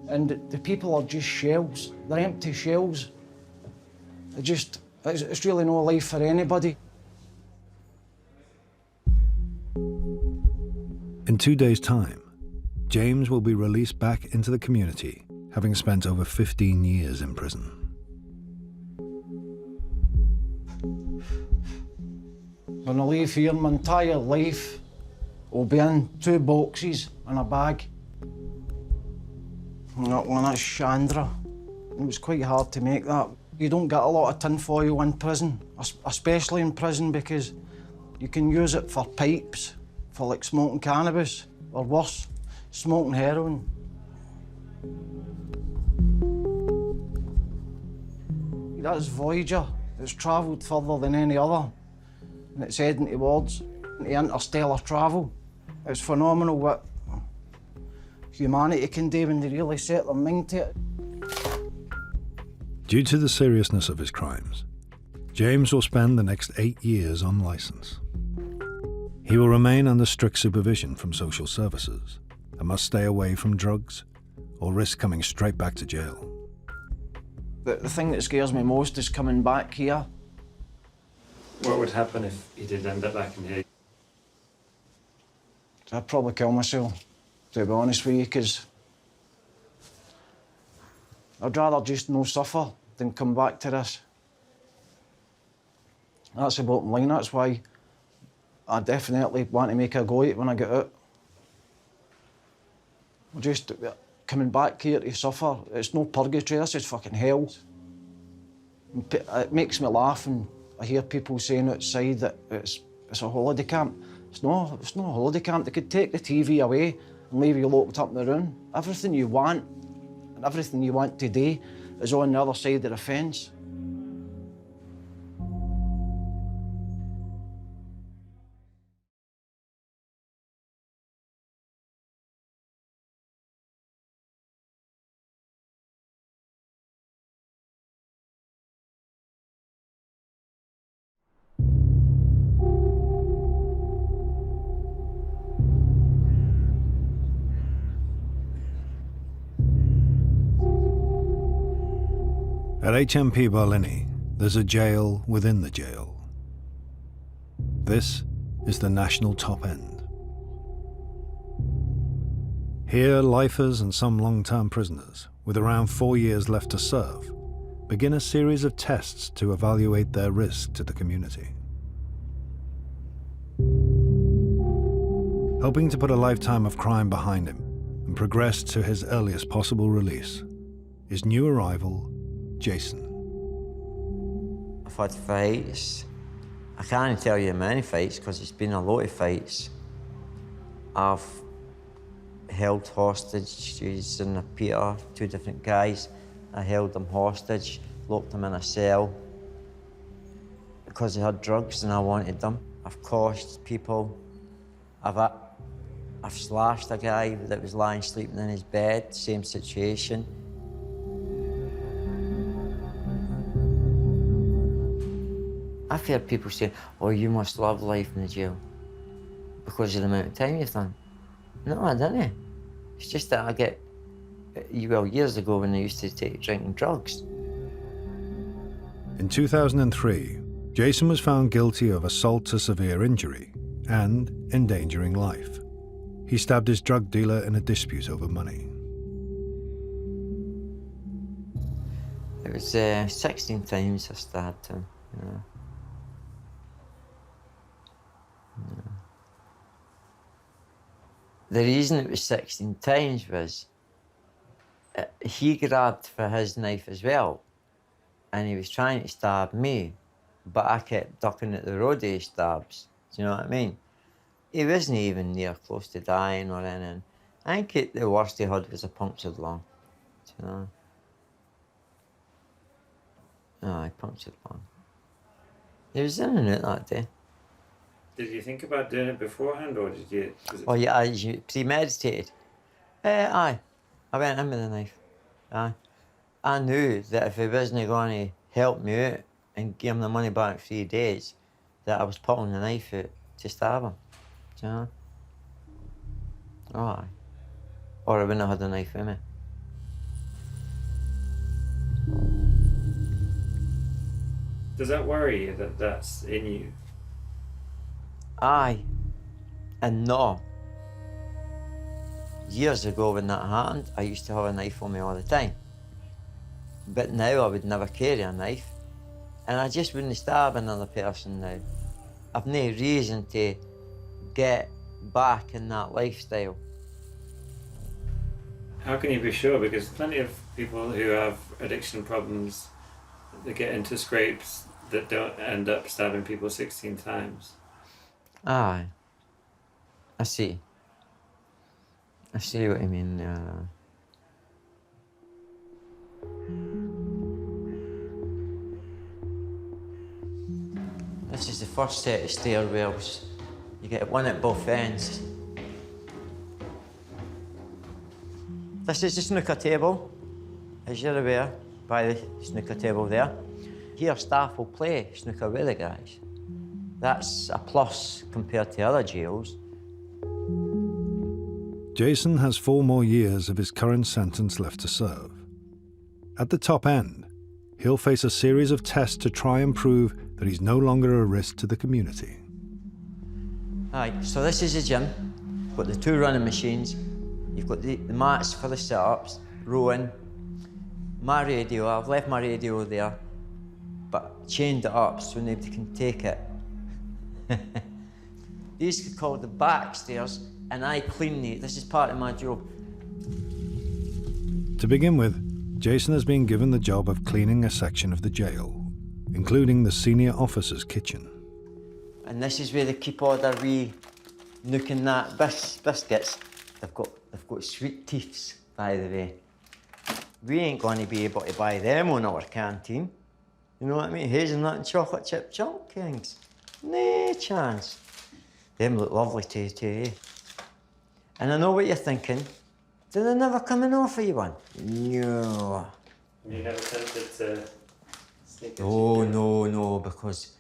S9: and the people are just shells. They're empty shells. It's really no life for anybody.
S1: In 2 days' time, James will be released back into the community, having spent over 15 years in prison.
S9: When I leave here, my entire life will be in 2 boxes and a bag. And that one, that's Chandra. It was quite hard to make that. You don't get a lot of tinfoil in prison, especially in prison, because you can use it for pipes, for like smoking cannabis, or worse, smoking heroin. That's Voyager. It's travelled further than any other, and it's heading towards interstellar travel. It's phenomenal what humanity can do when they really set their mind to it.
S1: Due to the seriousness of his crimes, James will spend the next 8 years on licence. He will remain under strict supervision from social services and must stay away from drugs or risk coming straight back to jail.
S9: The thing that scares me most is coming back here.
S4: What would happen if he did end up back in here?
S9: I'd probably kill myself, to be honest with you, because I'd rather just no suffer than come back to this. That's the bottom line. That's why I definitely want to make a go at it when I get out. Just coming back here to suffer, it's no purgatory, this is fucking hell. It makes me laugh and I hear people saying outside that it's a holiday camp. It's not a holiday camp. They could take the TV away and leave you locked up in the room. Everything you want and everything you want today is on the other side of the fence.
S1: At HMP Barlinnie, there's a jail within the jail. This is the national top end. Here, lifers and some long-term prisoners, with around 4 years left to serve, begin a series of tests to evaluate their risk to the community. Hoping to put a lifetime of crime behind him and progress to his earliest possible release is new arrival Jason.
S3: I've had fights. I can't tell you how many fights because it's been a lot of fights. I've held hostages in a Peter, 2 different guys. I held them hostage, locked them in a cell because they had drugs and I wanted them. I've caused people. I've slashed a guy that was lying sleeping in his bed, same situation. I've heard people say, oh, you must love life in the jail because of the amount of time you've done. No, I didn't. It's just that I get, well, years ago when I used to take drinking drugs.
S1: In 2003, Jason was found guilty of assault to severe injury and endangering life. He stabbed his drug dealer in a dispute over money.
S3: It was 16 times I stabbed him, you know. The reason it was 16 times was he grabbed for his knife as well and he was trying to stab me, but I kept ducking at the roadie stabs. Do you know what I mean? He wasn't even near close to dying or anything. I think the worst he had was a punctured lung. Do you know? No, I punctured lung. He was in and out that day.
S4: Did you think about doing it beforehand, or did you?
S3: Oh yeah, you premeditated. Aye, I went in with a knife. Aye, I knew that if he wasn't going to help me out and give him the money back in 3 days, that I was pulling the knife out to stab him. Do you know? Oh, aye. Or I wouldn't have had the knife with me.
S4: Does that worry you that that's in you?
S3: Aye, and no. Years ago when that happened, I used to have a knife on me all the time. But now I would never carry a knife. And I just wouldn't stab another person now. I've no reason to get back in that lifestyle.
S4: How can you be sure? Because plenty of people who have addiction problems, they get into scrapes that don't end up stabbing people 16 times.
S3: Aye. I see what you mean. This is the first set of stairwells. You get one at both ends. This is the snooker table, as you're aware, by the snooker table there. Here, staff will play snooker with the guys. That's a plus compared to other jails.
S1: Jason has 4 more years of his current sentence left to serve. At the top end, he'll face a series of tests to try and prove that he's no longer a risk to the community.
S3: Right, so this is the gym. You've got the 2 running machines. You've got the mats for the sit-ups, rowing. My radio, I've left my radio there, but chained it up so nobody can take it. These are called the back stairs, and I clean these. This is part of my job.
S1: To begin with, Jason has been given the job of cleaning a section of the jail, including the senior officer's kitchen.
S3: And this is where they keep all their wee nook and that biscuits. They've got sweet teeths, by the way. We ain't going to be able to buy them on our canteen. You know what I mean? Hazelnut and chocolate chip chunk kings. No chance. Them look lovely too, eh? And I know what you're thinking. Did they never come and offer you one? No.
S4: You never tempted to sneak in?
S3: Oh, no, because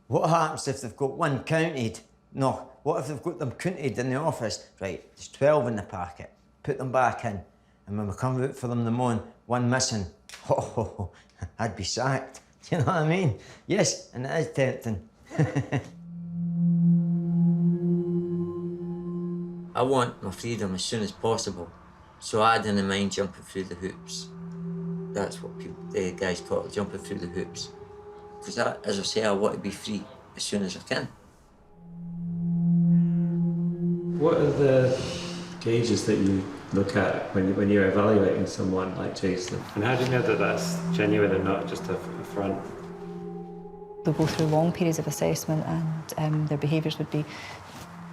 S3: what happens if they've got one counted? No, what if they've got them counted in the office? Right, there's 12 in the packet. Put them back in. And when we come out for them in the morning, one missing. Oh, I'd be sacked. Do you know what I mean? Yes, and it is tempting. I want my freedom as soon as possible, so I didn't mind jumping through the hoops. That's what the guys call it, jumping through the hoops. Because as I say, I want to be free as soon as I can.
S4: What are the gauges that you look at when you're evaluating someone like Jason? And how do you know that that's genuine and not just a front?
S7: They'll go through long periods of assessment, and their behaviours would be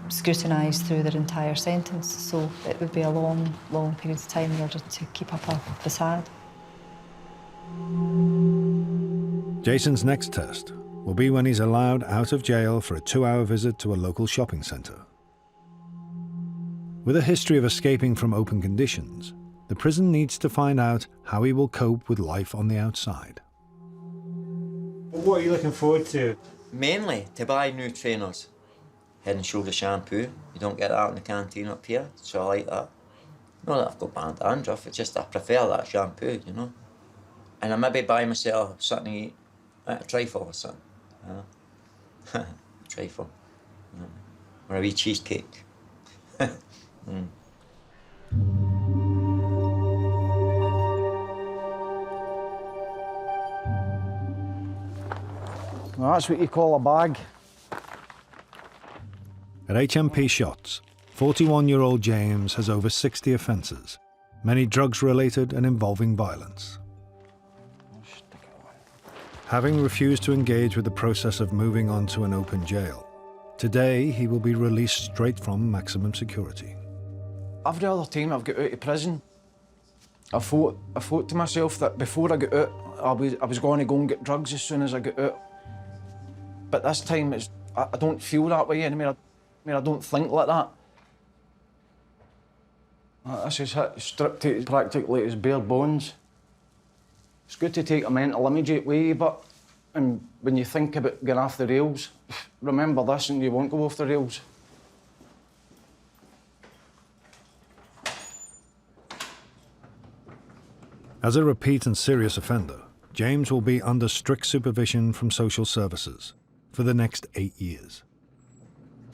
S7: scrutinised through their entire sentence, so it would be a long period of time in order to keep up a facade.
S1: Jason's next test will be when he's allowed out of jail for a 2-hour visit to a local shopping centre. With a history of escaping from open conditions, the prison needs to find out how he will cope with life on the outside.
S4: What are you looking forward to?
S3: Mainly to buy new trainers. Head and shoulder shampoo. You don't get that in the canteen up here, so I like that. Not that I've got bad dandruff, it's just I prefer that shampoo, you know. And I maybe buy myself something to eat, like a trifle or something. Trifle. Or a wee cheesecake.
S9: Well, that's what you call a bag.
S1: At HMP Shotts, 41-year-old James has over 60 offences, many drugs-related and involving violence. Having refused to engage with the process of moving on to an open jail, today he will be released straight from maximum security.
S9: Every other time I've got out of prison, I thought to myself that before I got out, I was going to go and get drugs as soon as I got out. But this time, I don't feel that way anymore. I don't think like that. This is stripped to practically his bare bones. It's good to take a mental image away, but when you think about going off the rails, remember this and you won't go off the rails.
S1: As a repeat and serious offender, James will be under strict supervision from social services for the next 8 years.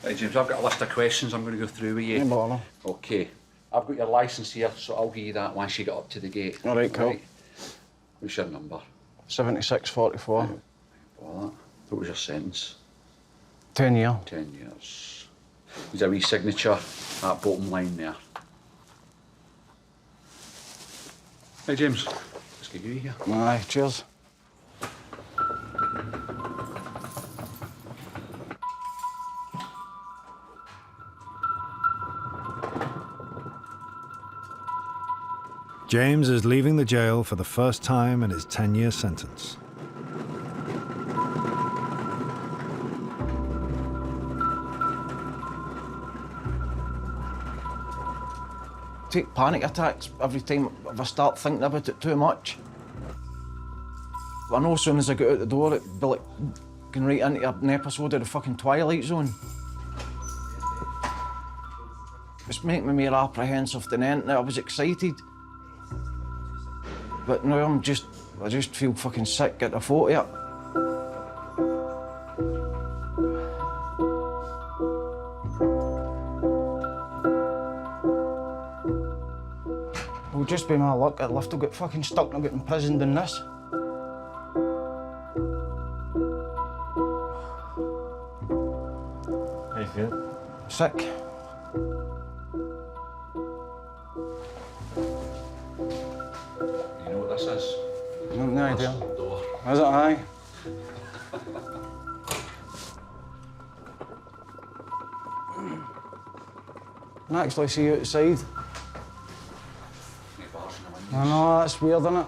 S13: Right, James, I've got a list of questions I'm going to go through with you.
S9: No bother.
S13: OK. I've got your licence here, so I'll give you that once you get up to the gate.
S9: All right, cool. Right.
S13: What's your number?
S9: 7644.
S13: Right. What was your sentence?
S9: 10 years.
S13: 10 years. There's a wee signature, that bottom line there. Hey, James, let's get you here.
S9: Aye, cheers.
S1: James is leaving the jail for the first time in his 10-year sentence.
S9: Take panic attacks every time if I start thinking about it too much. I know as soon as I get out the door, it'd be like going right into an episode of the fucking Twilight Zone. It's making me more apprehensive than anything. I was excited. But now I just feel fucking sick at the thought of it. It'll just be my luck. I'll have to get fucking stuck and I'll get imprisoned in this.
S14: How you feel?
S9: Sick.
S13: You know what this is?
S9: No idea.
S13: This door.
S9: Is it? Aye. I can actually see outside. I know, that's weird, isn't it?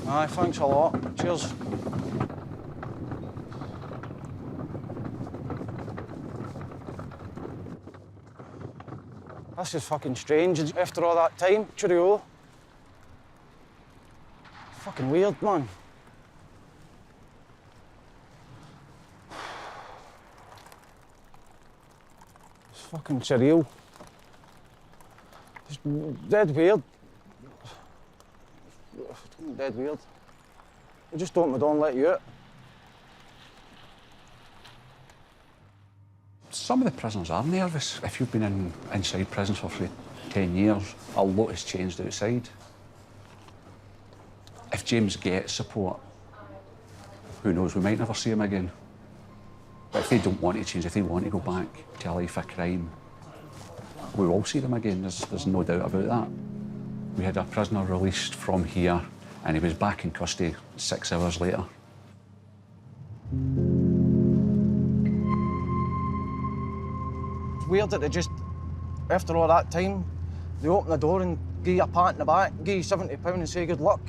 S9: Aye, thanks a lot. Cheers. This is fucking strange after all that time. Cheerio. Fucking weird, man. It's fucking surreal. It's dead weird. Dead weird. I just open the door and let you out.
S13: Some of the prisoners are nervous. If you've been inside prisons for 10 years, a lot has changed outside. If James gets support, who knows, we might never see him again. But if they don't want to change, if they want to go back to a life of crime, we will see them again, there's no doubt about that. We had a prisoner released from here and he was back in custody 6 hours later.
S9: It's weird that they just, after all that time, they open the door and give you a pat in the back, give you £70 and say good luck.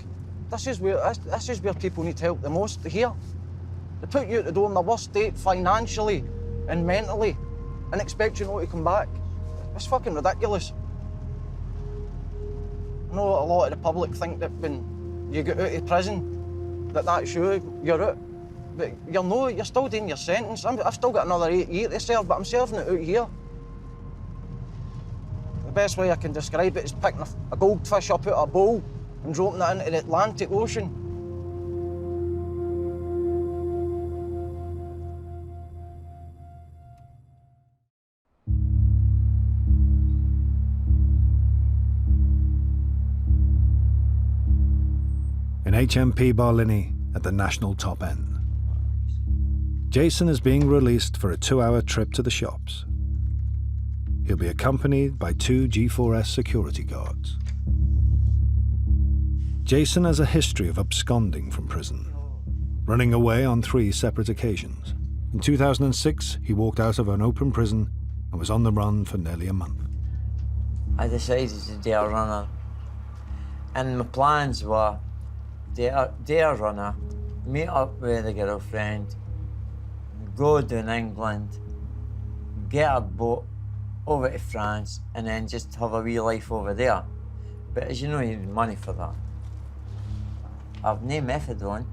S9: This is where people need help the most, here. They put you out the door in the worst state financially and mentally and expect you not to come back. It's fucking ridiculous. I know a lot of the public think that when you get out of prison, that's you, you're out. But you're still doing your sentence. I've still got another 8 years to serve, but I'm serving it out here. The best way I can describe it is picking a goldfish up out of a bowl and dropping it into the Atlantic Ocean.
S1: In HMP Barlinnie at the national top end, Jason is being released for a 2-hour trip to the shops. He'll be accompanied by 2 G4S security guards. Jason has a history of absconding from prison, running away on 3 separate occasions. In 2006, he walked out of an open prison and was on the run for nearly a month.
S3: I decided to do a runner, and my plans were do a runner, meet up with a girlfriend, go down England, get a boat over to France, and then just have a wee life over there. But as you know, you need money for that. I've no methadone,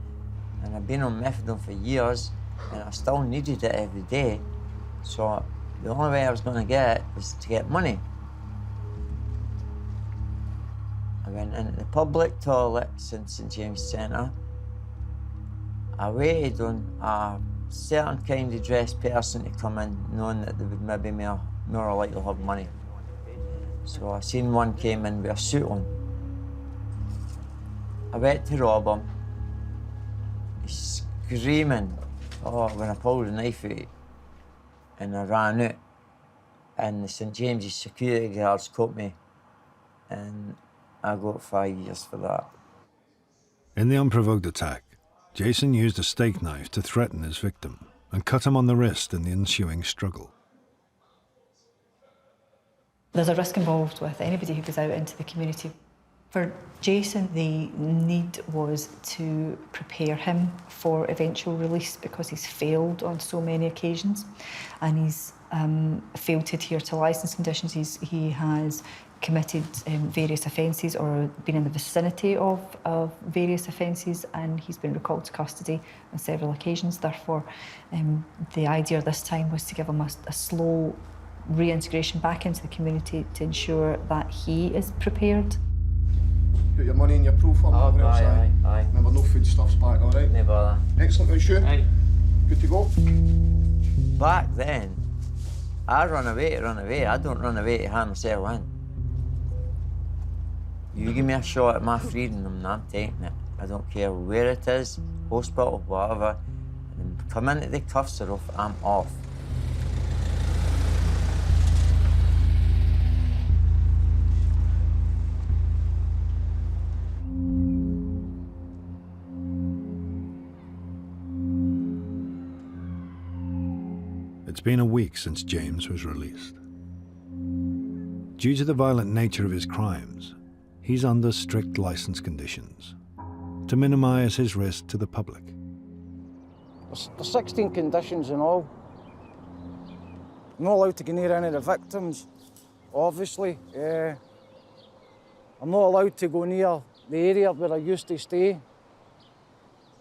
S3: and I've been on methadone for years, and I still needed it every day. So the only way I was going to get it was to get money. I went into the public toilets in St James Centre. I waited on a certain kind of dressed person to come in, knowing that they would maybe more likely to have money. So I seen one came in with a suit on. I went to rob him. He's screaming, when I pulled the knife out, and I ran out. And the St James's security guards caught me, and I got 5 years for that.
S1: In the unprovoked attack, Jason used a steak knife to threaten his victim and cut him on the wrist in the ensuing struggle.
S7: There's a risk involved with anybody who goes out into the community. For Jason, the need was to prepare him for eventual release because he's failed on so many occasions, and he's failed to adhere to licence conditions. He has committed various offences or been in the vicinity of various offences, and he's been recalled to custody on several occasions. Therefore, the idea this time was to give him a slow reintegration back into the community to ensure that he is prepared.
S5: Got your money in your profile, everything else, aye? Remember, no foodstuffs back, all right?
S3: No bother.
S5: Excellent, right, Shane?
S3: Aye.
S5: Good to go?
S3: Back then, I run away to run away. I don't run away to hand myself in. You give me a shot at my freedom and I'm taking it. I don't care where it is, hospital, whatever. And come into the cuffs are off, I'm off.
S1: It's been a week since James was released. Due to the violent nature of his crimes, he's under strict licence conditions to minimise his risk to the public.
S9: There's 16 conditions in all. I'm not allowed to go near any of the victims, obviously. I'm not allowed to go near the area where I used to stay.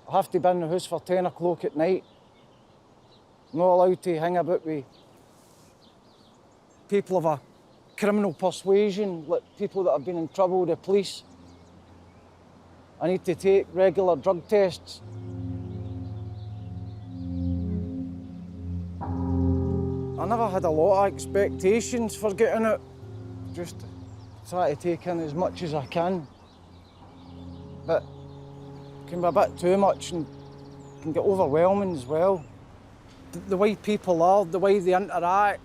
S9: I have to be in the house for 10 o'clock at night. I'm not allowed to hang about with people of a criminal persuasion, like people that have been in trouble with the police. I need to take regular drug tests. I never had a lot of expectations for getting out. Just try to take in as much as I can. But it can be a bit too much and can get overwhelming as well. The way people are, the way they interact,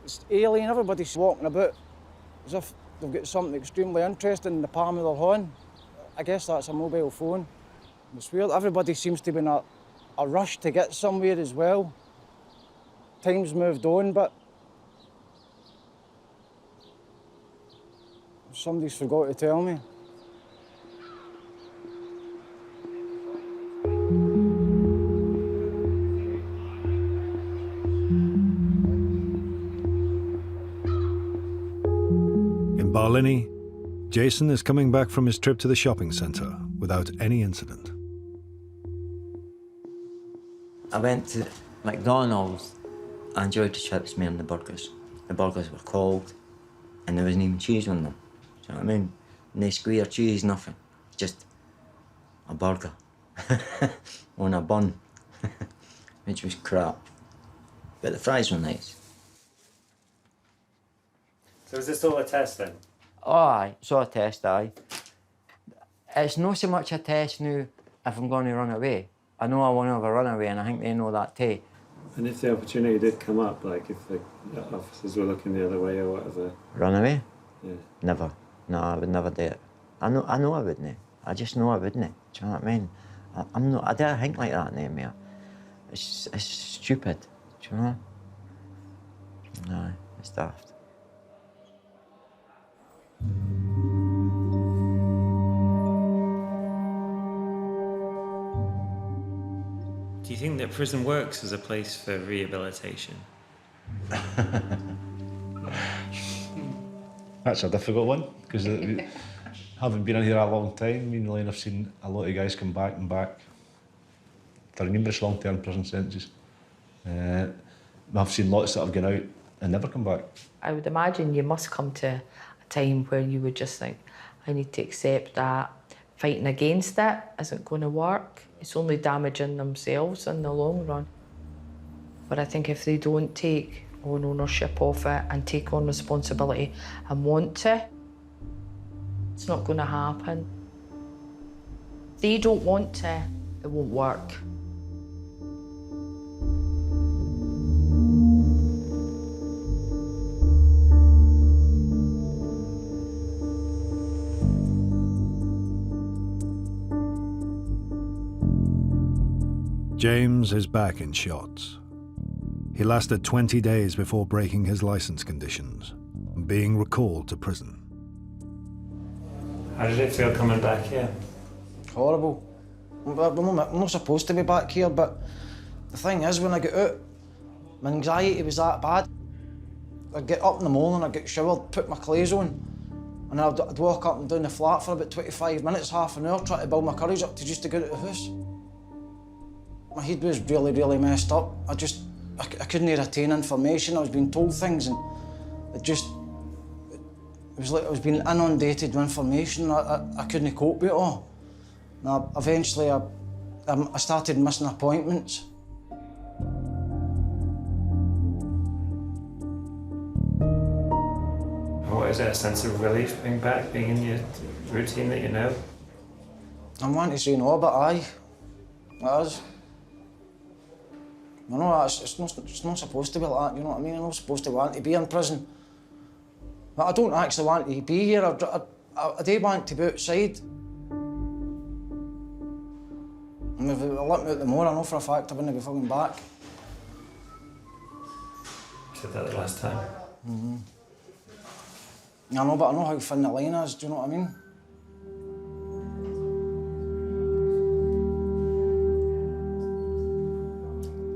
S9: it's alien. Everybody's walking about as if they've got something extremely interesting in the palm of their hand. I guess that's a mobile phone. It's weird. Everybody seems to be in a rush to get somewhere as well. Time's moved on, but somebody's forgot to tell me.
S1: In Barlinnie, Jason is coming back from his trip to the shopping centre without any incident.
S3: I went to McDonald's. I enjoyed the chips more than the burgers. The burgers were cold and there wasn't even cheese on them. Do you know what I mean? No square cheese, nothing. Just a burger on a bun, which was crap. But the fries were nice.
S4: So is this all a test then?
S3: Oh, aye, it's all a test, aye. It's not so much a test now if I'm going to run away. I know I want to have a runaway and I think they know that too.
S4: And if the opportunity did come up, like if the officers were looking the other way or whatever?
S3: Run away?
S4: Yeah.
S3: Never. No, I would never do it. I know I wouldn't. I just know I wouldn't. Do you know what I mean? I don't think like that anymore. It's stupid. Do you know? No, it's daft.
S4: Do you think that prison works as a place for rehabilitation?
S14: That's a difficult one, because having been in here a long time, me and Elaine have seen a lot of guys come back and back for numerous long-term prison sentences. I've seen lots that have gone out and never come back.
S19: I would imagine you must come to a time where you would just think, I need to accept that fighting against it isn't going to work. It's only damaging themselves in the long run. But I think if they don't take on ownership of it and take on responsibility and want to, it's not going to happen. If they don't want to, it won't work.
S1: James is back in Shotts. He lasted 20 days before breaking his license conditions and being recalled to prison.
S4: How did it feel coming back here?
S9: Horrible. I'm not supposed to be back here, but the thing is, when I got out, my anxiety was that bad. I'd get up in the morning, I'd get showered, put my clothes on, and I'd walk up and down the flat for about 25 minutes, half an hour, trying to build my courage up to just to get out of the house. My head was really, really messed up. I couldn't retain information. I was being told things, and it was like I was being inundated with information. I couldn't cope with it all. And eventually, I started missing appointments.
S4: What is it, a sense of relief being back, being in your routine that you know?
S9: I'm wanting to say no, but aye, it is. I know it's not supposed to be like that, you know what I mean? I'm not supposed to want to be in prison. But I don't actually want to be here. I do want to be outside. And if I let me out the more, I know for a fact I wouldn't be fucking back.
S4: You said that the last time.
S9: Mm-hmm. I know, but I know how thin the line is, do you know what I mean?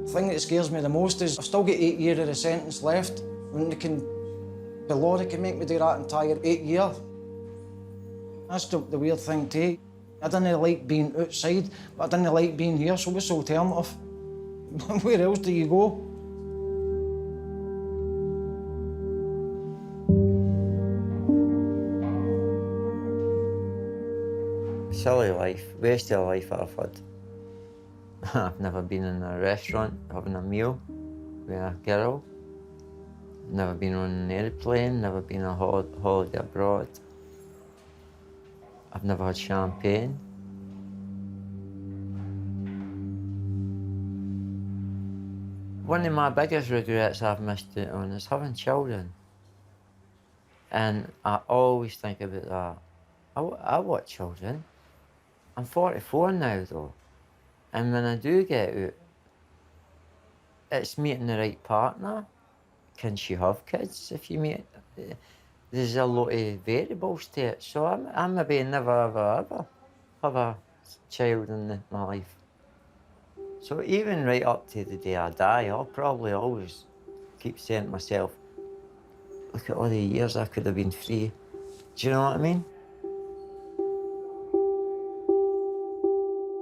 S9: The thing that scares me the most is I've still got 8 years of the sentence left. When the law can make me do that entire 8 years. That's the weird thing too. I didn't like being outside, but I didn't like being here, so what's the alternative? Where else do you go?
S3: Silly life, wasted life I've had. I've never been in a restaurant having a meal with a girl. Never been on an airplane, never been on a holiday abroad. I've never had champagne. One of my biggest regrets I've missed out on is having children. And I always think about that. I want children. I'm 44 now though. And when I do get out, it's meeting the right partner. Can she have kids if you meet? There's a lot of variables to it. So I maybe never ever have a child in my life. So even right up to the day I die, I'll probably always keep saying to myself, look at all the years I could have been free. Do you know what I mean?